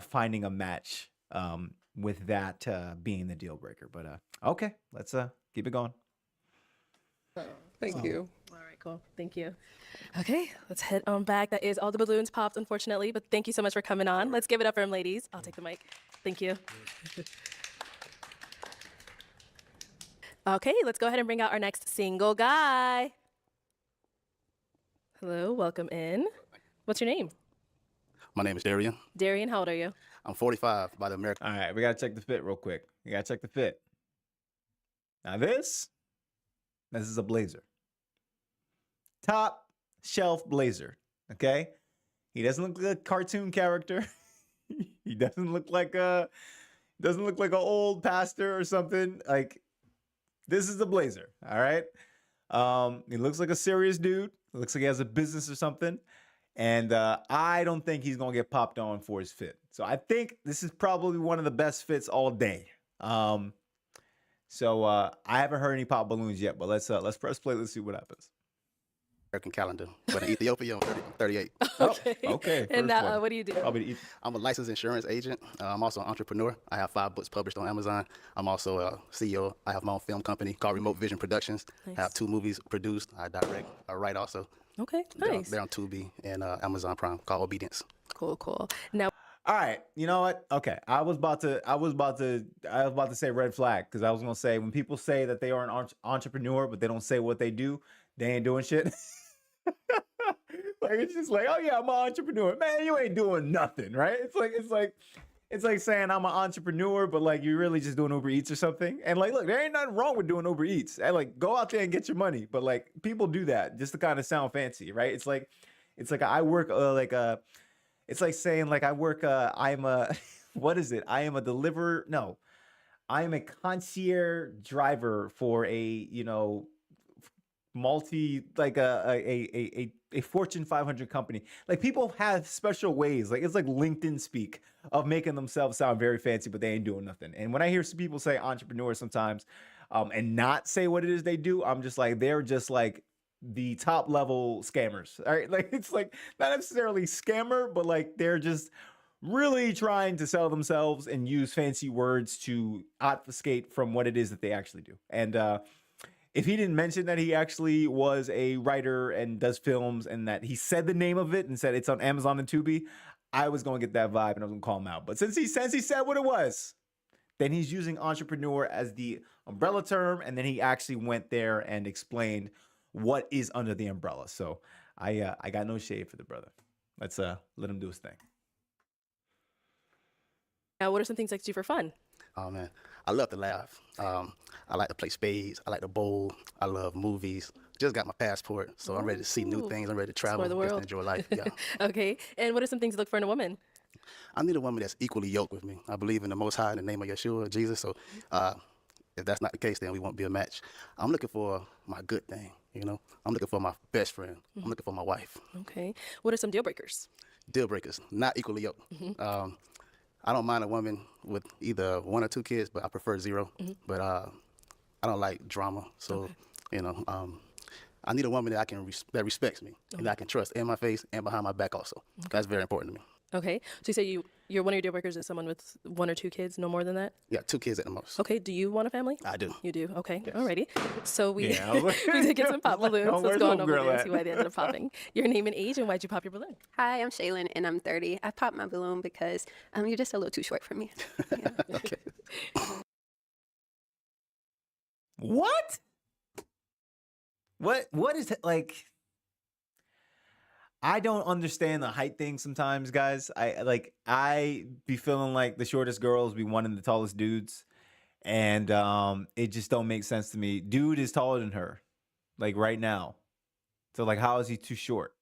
finding a match with that being the deal breaker. But okay, let's keep it going. Thank you. All right, cool. Thank you. Okay, let's head on back. That is all the balloons popped, unfortunately, but thank you so much for coming on. Let's give it up for him, ladies. I'll take the mic. Thank you. Okay, let's go ahead and bring out our next single guy. Hello, welcome in. What's your name? My name is Darian. Darian, how old are you? I'm 45 by the American. All right, we gotta check the fit real quick. We gotta check the fit. Now this is a blazer. Top shelf blazer. Okay, he doesn't look like a cartoon character. He doesn't look like an old pastor or something. Like, this is a blazer. All right. He looks like a serious dude. It looks like he has a business or something. And I don't think he's gonna get popped on for his fit. So I think this is probably one of the best fits all day. So I haven't heard any pop balloons yet, but let's press play. Let's see what happens. American calendar, but in Ethiopia, I'm 38. Okay. Okay. And what do you do? I'm a licensed insurance agent. I'm also an entrepreneur. I have 5 books published on Amazon. I'm also a CEO. I have my own film company called Remote Vision Productions. Nice. I have 2 movies produced. I direct. I write also. Okay, nice. They're on Tubi and Amazon Prime called Obedience. Cool. Now, All right, you know what? Okay, I was about to say red flag, because I was gonna say when people say that they are an entrepreneur but they don't say what they do, they ain't doing shit. Like, it's just like, oh yeah, I'm an entrepreneur, man. You ain't doing nothing, right? It's like it's like saying I'm an entrepreneur, but like you're really just doing Uber Eats or something. And like, look, there ain't nothing wrong with doing Uber Eats. And like, go out there and get your money. But like, people do that just to kind of sound fancy, right? It's like I work it's like saying like I work. I'm a what is it? I am a deliver. No, I am a concierge driver for a multi like a Fortune 500 company. Like people have special ways. Like it's like LinkedIn speak of making themselves sound very fancy, but they ain't doing nothing. And when I hear some people say entrepreneurs sometimes, and not say what it is they do, I'm just like they're just like the top level scammers. All right, like it's like not necessarily scammer, but like they're just really trying to sell themselves and use fancy words to obfuscate from what it is that they actually do. And if he didn't mention that he actually was a writer and does films and that he said the name of it and said it's on Amazon and Tubi, I was going to get that vibe and I was going to call him out. But since he said what it was, then he's using entrepreneur as the umbrella term. And then he actually went there and explained what is under the umbrella. So I got no shade for the brother. Let's let him do his thing. Now, what are some things that you do for fun? Oh man, I love to laugh. I like to play spades. I like to bowl. I love movies. Just got my passport, so I'm ready to see new things. I'm ready to travel. Explore the world. Just enjoy life. Yeah. Okay. And what are some things you look for in a woman? I need a woman that's equally yoked with me. I believe in the Most High in the name of Yeshua, Jesus. So if that's not the case, then we won't be a match. I'm looking for my good thing. I'm looking for my best friend. I'm looking for my wife. Okay. What are some deal breakers? Deal breakers, not equally yoked. I don't mind a woman with either 1 or 2 kids, but I prefer 0. But I don't like drama. So, I need a woman that that respects me and that I can trust in my face and behind my back also. That's very important to me. Okay. So you say you're one of your deal breakers is someone with 1 or 2 kids, no more than that? Yeah, 2 kids at the most. Okay. Do you want a family? I do. You do? Okay. Yes. Alrighty. So we Yeah, we did get some pop balloons. Oh, Let's where's go on little over girl there and at? see why they ended up popping. Your name and age and why'd you pop your balloon? Hi, I'm Shaylin and I'm 30. I popped my balloon because you're just a little too short for me. Yeah. Okay. What? What is it like? I don't understand the height thing sometimes, guys. I be feeling like the shortest girls be wanting the tallest dudes. And it just don't make sense to me. Dude is taller than her. Like right now. So like how is he too short?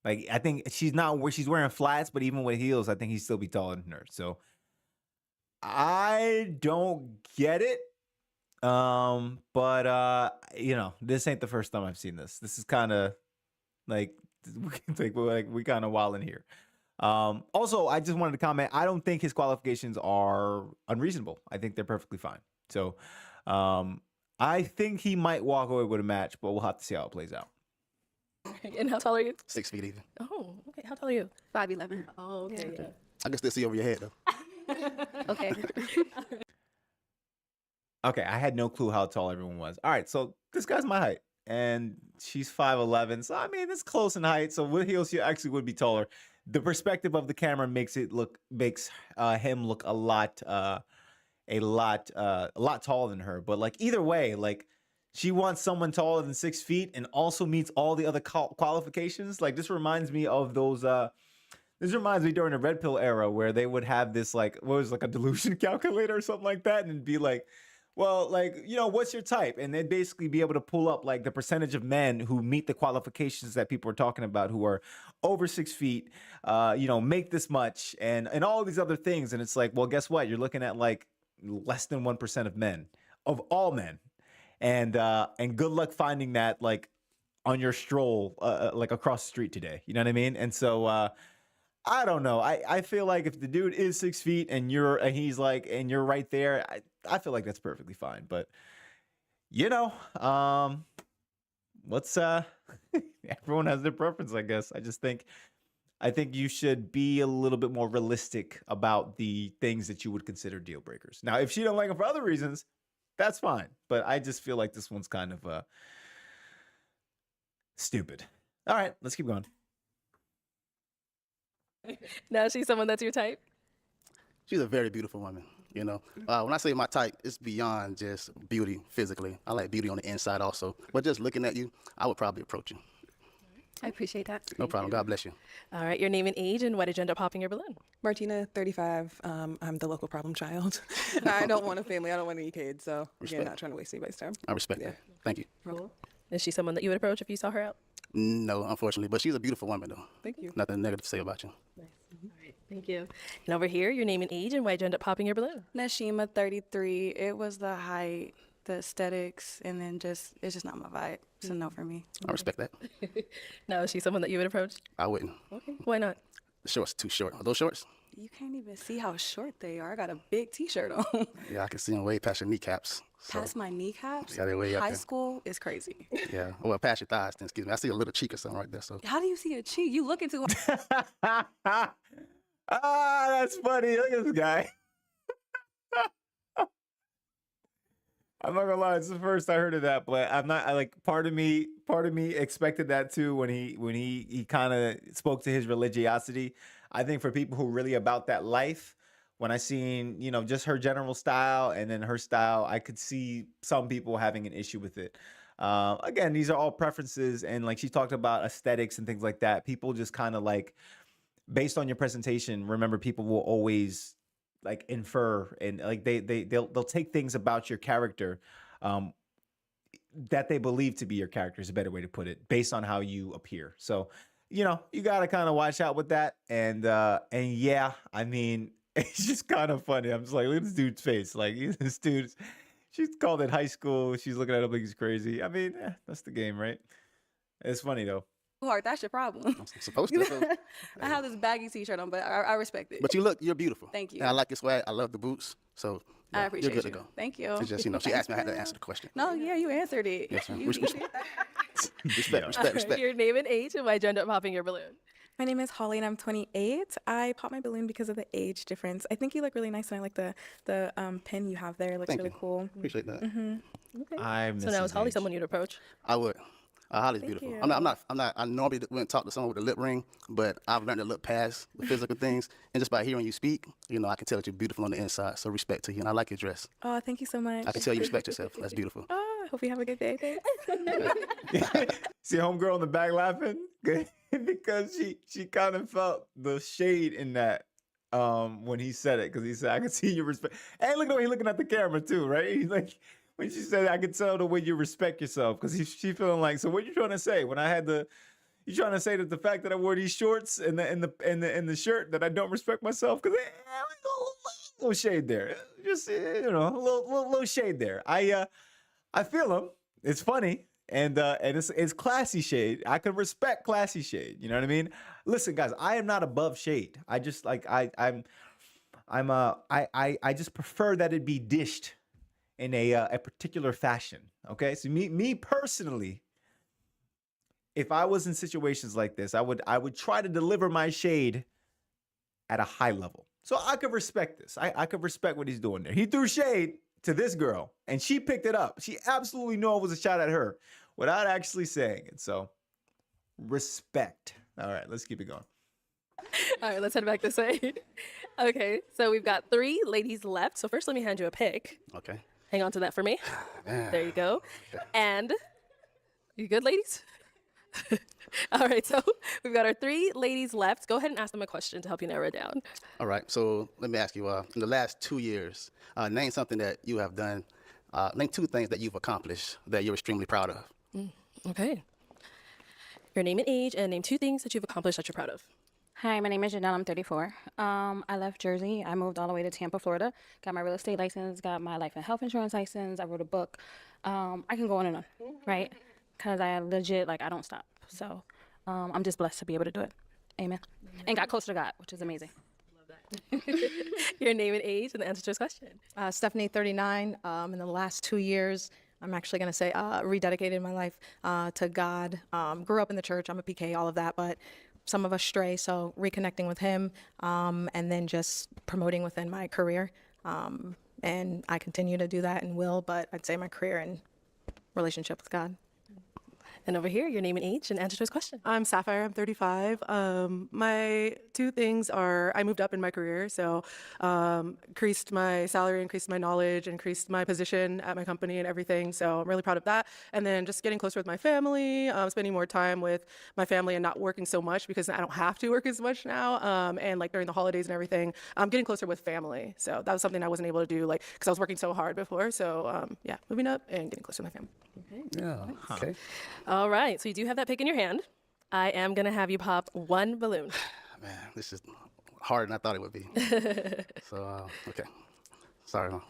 Like I think she's wearing flats, but even with heels, I think he'd still be taller than her. So I don't get it. But this ain't the first time I've seen this. This is kind of like we kind of wilding here. Also, I just wanted to comment. I don't think his qualifications are unreasonable. I think they're perfectly fine. So, I think he might walk away with a match, but we'll have to see how it plays out. And how tall are you? 6 feet even. Oh, okay. How tall are you? 5'11". Oh, okay. Yeah. I can still see over your head though. Okay. Okay, I had no clue how tall everyone was. All right, so this guy's my height, and she's 5'11". So I mean, it's close in height. So with heels, she actually would be taller. The perspective of the camera makes him look a lot taller than her. But like either way, like she wants someone taller than 6 feet and also meets all the other qualifications. Like this reminds me of those. This reminds me during the red pill era where they would have this like a delusion calculator or something like that, and it'd be like, well, like, what's your type? And they'd basically be able to pull up like the percentage of men who meet the qualifications that people are talking about, who are over 6 feet, make this much and all these other things. And it's like, well, guess what? You're looking at like less than 1% of men, of all men. And good luck finding that like on your stroll, like across the street today. You know what I mean? And so, I don't know. I feel like if the dude is 6 feet and you're right there, I feel like that's perfectly fine. But what's everyone has their preference, I guess. I think you should be a little bit more realistic about the things that you would consider deal breakers. Now, if she don't like them for other reasons, that's fine. But I just feel like this one's kind of stupid. All right, let's keep going. Now she's someone that's your type? She's a very beautiful woman. When I say my type, it's beyond just beauty physically. I like beauty on the inside also. But just looking at you, I would probably approach you. I appreciate that. No problem. God bless you. All right, your name and age, and why did you end up popping your balloon? Martina, 35. I'm the local problem child. I don't want a family. I don't want any kids. So, again, not trying to waste anybody's time. I respect that. Thank you. Is she someone that you would approach if you saw her out? No, unfortunately, but she's a beautiful woman, though. Thank you. Nothing negative to say about you. Thank you. And over here, your name and age, and why did you end up popping your balloon? Nashima, 33. It was the height, the aesthetics, and then it's just not my vibe. It's a no for me. I respect that. No, is she someone that you would approach? I wouldn't. Okay. Why not? The shorts too short. Are those shorts? You can't even see how short they are. I got a big T-shirt on. Yeah, I can see them way past your kneecaps. So, Past my kneecaps. Yeah, they're way up High there. school is crazy. Yeah. Well, past your thighs, then, excuse me. I see a little cheek or something right there. So. How do you see a cheek? You looking too hard. Ah, that's funny. Look at this guy. I'm not gonna lie, it's the first I heard of that, but I'm not. I like part of me expected that too when he kind of spoke to his religiosity. I think for people who really about that life, when I seen just her general style and then her style, I could see some people having an issue with it. Again, these are all preferences, and like she talked about aesthetics and things like that. People just kind of like based on your presentation. Remember, people will always like infer and like they'll take things about your character that they believe to be your character is a better way to put it based on how you appear. So you got to kind of watch out with that. And yeah, I mean, it's just kind of funny. I'm just like, look at this dude's face. Like this dude, she's called it high school. She's looking at him like he's crazy. I mean, that's the game, right? It's funny though. Hard. That's your problem. I'm supposed to. So. I have this baggy T-shirt on, but I respect it. But you're beautiful. Thank you. And I like your swag. I love the boots. So I appreciate you're good you. to go. Thank you. It's just she asked me, I had to answer the question. No, yeah, you answered it. Yes, ma'am. You Respect, did that. respect. Your name and age, and why did you end up popping your balloon? My name is Holly and I'm 28. I popped my balloon because of the age difference. I think you look really nice and I like the pin you have there. It looks Thank really you. cool. Appreciate that. Okay. So now is Holly someone you'd approach? I would. Holly's beautiful. you. I'm not. I normally wouldn't talk to someone with a lip ring, but I've learned to look past the physical things, and just by hearing you speak, I can tell that you're beautiful on the inside. So respect to you, and I like your dress. Oh, thank you so much. I can tell you respect yourself. That's beautiful. Oh, I hope you have a good day. Thanks. See homegirl in the back laughing because she kind of felt the shade in that when he said it, because he said, I can see your respect. Hey, look at him, he's looking at the camera too, right? He's like, when she said, I could tell the way you respect yourself, because she feeling like, so what you trying to say? When I had you trying to say that the fact that I wore these shorts and the shirt that I don't respect myself? Because a little shade there, just a little shade there. I feel him. It's funny. And it's classy shade. I can respect classy shade. You know what I mean? Listen, guys, I am not above shade. I just like I just prefer that it be dished in a particular fashion. Okay, so me personally, if I was in situations like this, I would try to deliver my shade at a high level. So I could respect this. I could respect what he's doing there. He threw shade to this girl, and she picked it up. She absolutely knew it was a shot at her without actually saying it. So respect. All right, let's keep it going. All right, let's head back this way. Okay, so we've got 3 ladies left. So first, let me hand you a pick. Okay. Hang on to that for me. There you go. And you good, ladies? All right, so we've got our 3 ladies left. Go ahead and ask them a question to help you narrow it down. All right. So let me ask you. In the last 2 years, name something that you have done. Name 2 things that you've accomplished that you're extremely proud of. Okay. Your name and age, and name 2 things that you've accomplished that you're proud of. Hi, my name is Janelle. I'm 34. I left Jersey. I moved all the way to Tampa, Florida. Got my real estate license, got my life and health insurance license. I wrote a book. I can go on and on, right? Because I legit, I don't stop. So I'm just blessed to be able to do it. Amen. And got closer to God, which is amazing. Your name and age, and the answer to this question. Stephanie, 39. In the last 2 years, I'm actually going to say rededicated my life to God. Grew up in the church. I'm a PK, all of that, but some of us stray, so reconnecting with him, and then just promoting within my career. And I continue to do that and will, but I'd say my career and relationship with God. And over here, your name and age and answer to his question. I'm Sapphire. I'm 35. My two things are I moved up in my career, so increased my salary, increased my knowledge, increased my position at my company and everything. So I'm really proud of that. And then just getting closer with my family, spending more time with my family and not working so much because I don't have to work as much now. And like during the holidays and everything, getting closer with family. So that was something I wasn't able to do, like because I was working so hard before. So yeah, moving up and getting closer to my family. Yeah. Okay. All right, so you do have that pick in your hand. I am gonna have you pop one balloon. Man, this is harder than I thought it would be. So, okay. Sorry, Mom.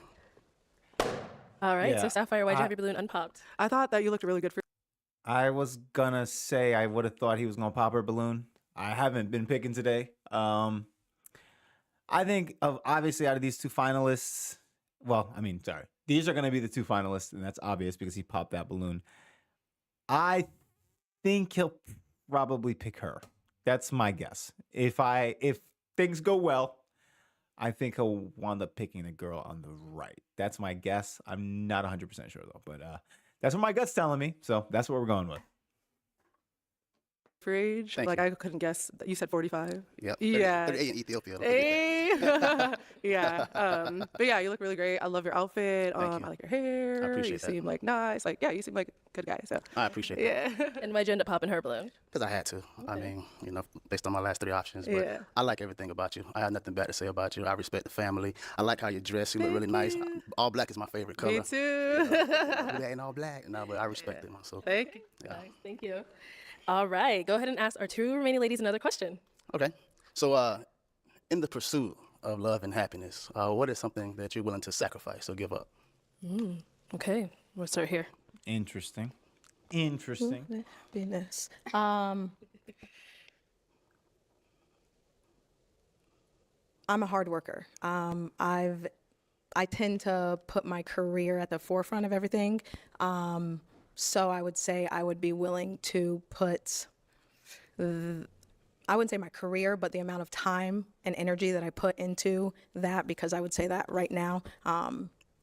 All right, Yeah. so Sapphire, why'd you have your balloon unpopped? I thought that you looked really good for. I was gonna say I would have thought he was gonna pop her balloon. I haven't been picking today. I think obviously out of these two finalists, well, I mean, sorry, these are gonna be the two finalists, and that's obvious because he popped that balloon. I think he'll probably pick her. That's my guess. If things go well, I think he'll wind up picking the girl on the right. That's my guess. I'm not 100% sure though, but that's what my gut's telling me. So that's what we're going with. For age, Thank like you. I couldn't guess. You said 45. Yep. Yeah. 38 in Ethiopia. Hey. Yeah. But yeah, you look really great. I love your outfit. Thank you. I like your hair. I appreciate you that. seem like nice. Like yeah, you seem like a good guy. So I appreciate that. yeah. And why'd you end up popping her balloon? Because I had to. I mean, based on my last three options. But Yeah. I like everything about you. I have nothing bad to say about you. I respect the family. I like how you dress. You look really nice. All black is my favorite color. Me too. It ain't all black. No, but I respect it. So. Thank you. Yeah. Nice, thank you. All right, go ahead and ask our two remaining ladies another question. Okay. So, in the pursuit of love and happiness, what is something that you're willing to sacrifice or give up? Okay, we'll start here. Interesting. Happiness. I'm a hard worker. I tend to put my career at the forefront of everything. So I would say I would be willing to put, I wouldn't say my career, but the amount of time and energy that I put into that, because I would say that right now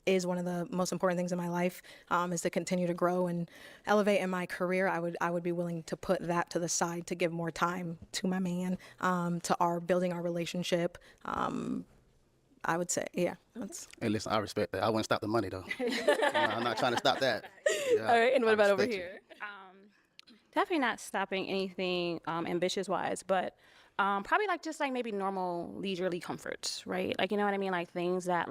is one of the most important things in my life, is to continue to grow and elevate in my career. I would be willing to put that to the side to give more time to my man, to building our relationship. I would say, yeah. Hey, listen, I respect that. I wouldn't stop the money, though. I'm not trying to stop that. Yeah, All right, and what I about over respect you. here? Definitely not stopping anything ambitious wise, but probably just maybe normal leisurely comforts, right? Like, you know what I mean? Like things that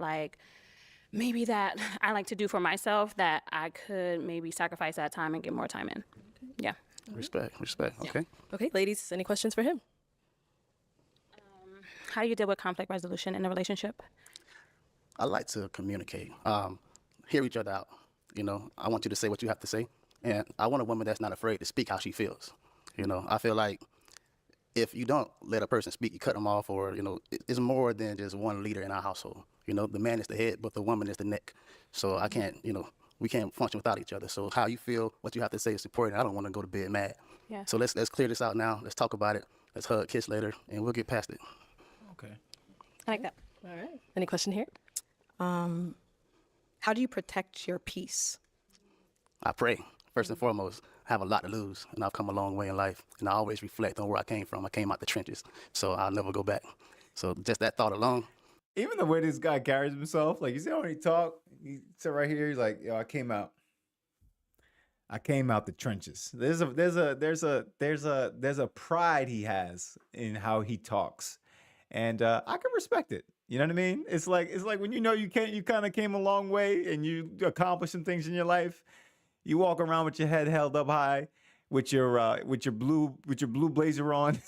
maybe that I like to do for myself that I could maybe sacrifice that time and get more time in. Yeah. Respect. Okay. Okay, ladies, any questions for him? How do you deal with conflict resolution in a relationship? I like to communicate, hear each other out. I want you to say what you have to say. And I want a woman that's not afraid to speak how she feels. I feel like if you don't let a person speak, you cut them off, or, it's more than just one leader in our household. The man is the head, but the woman is the neck. So I can't, we can't function without each other. So how you feel, what you have to say is important. I don't want to go to bed mad. Yeah. So let's clear this out now. Let's talk about it. Let's hug, kiss later, and we'll get past it. Okay. I like that. All right. Any question here? How do you protect your peace? I pray. First and foremost, I have a lot to lose, and I've come a long way in life, and I always reflect on where I came from. I came out the trenches, so I'll never go back. So just that thought alone. Even the way this guy carries himself, like you see how he talk, he sit right here, he's like, yo, I came out the trenches. There's a pride he has in how he talks. And I can respect it. You know what I mean? It's like when you kind of came a long way and you accomplished some things in your life. You walk around with your head held up high, with your blue blazer on,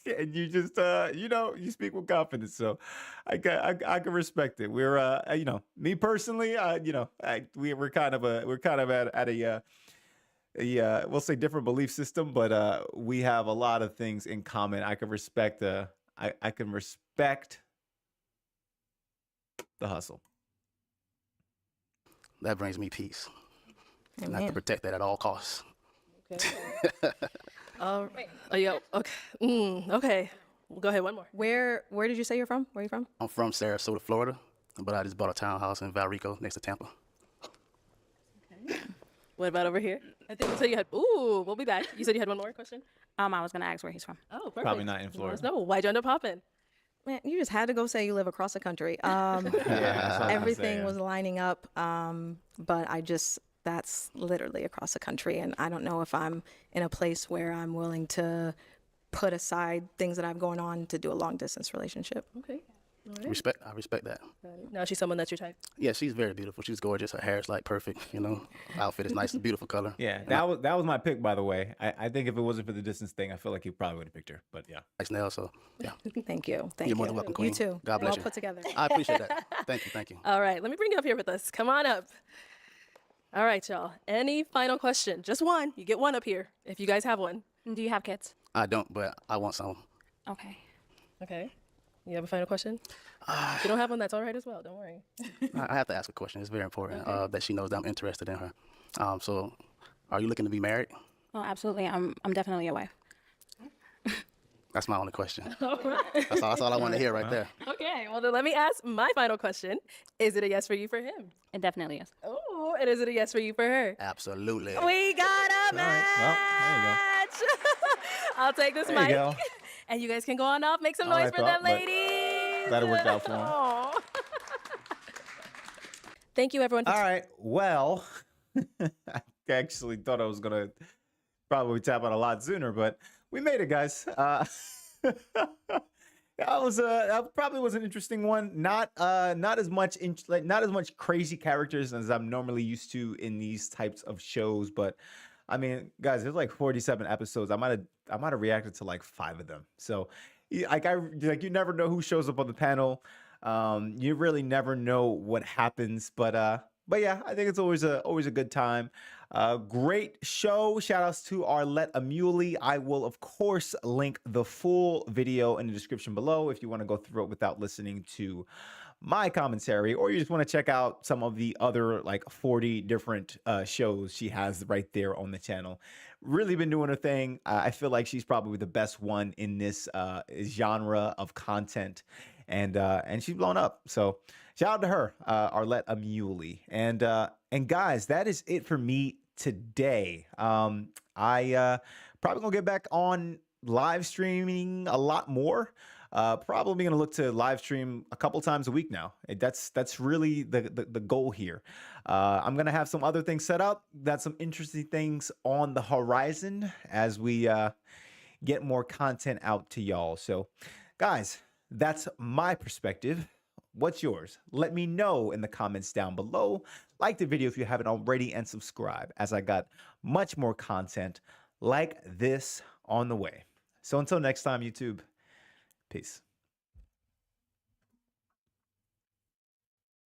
and you just you speak with confidence. So I can respect it. We're me personally, we're kind of at a we'll say different belief system, but we have a lot of things in common. I can respect I can respect the hustle. That brings me peace. And I have Amen. to protect that at all costs. Okay. All right. Oh, yeah. Okay. Okay. Well, go ahead. One more. Where did you say you're from? Where are you from? I'm from Sarasota, Florida, but I just bought a townhouse in Valrico next to Tampa. What about over here? I think you said you had. Ooh, we'll be back. You said you had one more question. I was gonna ask where he's from. Oh, perfect. Probably not in Florida. No, why'd you end up popping? Man, you just had to go say you live across the country. that's what I was gonna Everything say, yeah. was lining up, but that's literally across the country, and I don't know if I'm in a place where I'm willing to put aside things that I have going on to do a long distance relationship. Okay. All right. I respect that. Now she's someone that's your type. Yeah, she's very beautiful. She's gorgeous. Her hair is like perfect. You know, outfit is nice. Beautiful color. Yeah, that was my pick, by the way. I think if it wasn't for the distance thing, I feel like he probably would have picked her. But yeah, Nice nails. So yeah, Thank you. Thank you're more you. than welcome, You Queen. too. God bless well you. put together. I appreciate that. Thank you. Thank you. All right, let me bring you up here with us. Come on up. All right, y'all. Any final question? Just one. You get one up here if you guys have one. Do you have kids? I don't, but I want some. Okay. Okay. You have a final question? If you don't have one, that's all right as well. Don't worry. I have to ask a question. It's very important that she knows that I'm interested in her. So, are you looking to be married? Oh, absolutely. I'm definitely a wife. That's my only question. All right. That's all I want to hear right there. Okay, well then let me ask my final question. Is it a yes for you for him? It definitely is. Oh, and is it a yes for you for her? Absolutely. We got a match. Well, there you go. I'll take this There you mic. go. And you guys can go on off, make some All noise I for them thought, but ladies. glad it worked out for 'em. Aw. Thank you, everyone. All right. Well, I actually thought I was gonna probably tap out a lot sooner, but we made it, guys. That probably was an interesting one. Not as much not as much crazy characters as I'm normally used to in these types of shows, but I mean, guys, there's like 47 episodes. I might have reacted to like 5 of them. So, you never know who shows up on the panel. You really never know what happens, but yeah, I think it's always a good time. Great show. Shout outs to Arlette Amuli. I will, of course, link the full video in the description below if you want to go through it without listening to my commentary, or you just want to check out some of the other like 40 different shows she has right there on the channel. Really been doing her thing. I feel like she's probably the best one in this genre of content, and she's blown up. So shout out to her, Arlette Amuli. And guys, that is it for me today. I probably gonna get back on live streaming a lot more. Probably gonna look to live stream a couple times a week now. That's really the goal here. I'm gonna have some other things set up. Got some interesting things on the horizon as we get more content out to y'all. So, guys, that's my perspective. What's yours? Let me know in the comments down below. Like the video if you haven't already, and subscribe, as I got much more content like this on the way. So until next time, YouTube. Peace.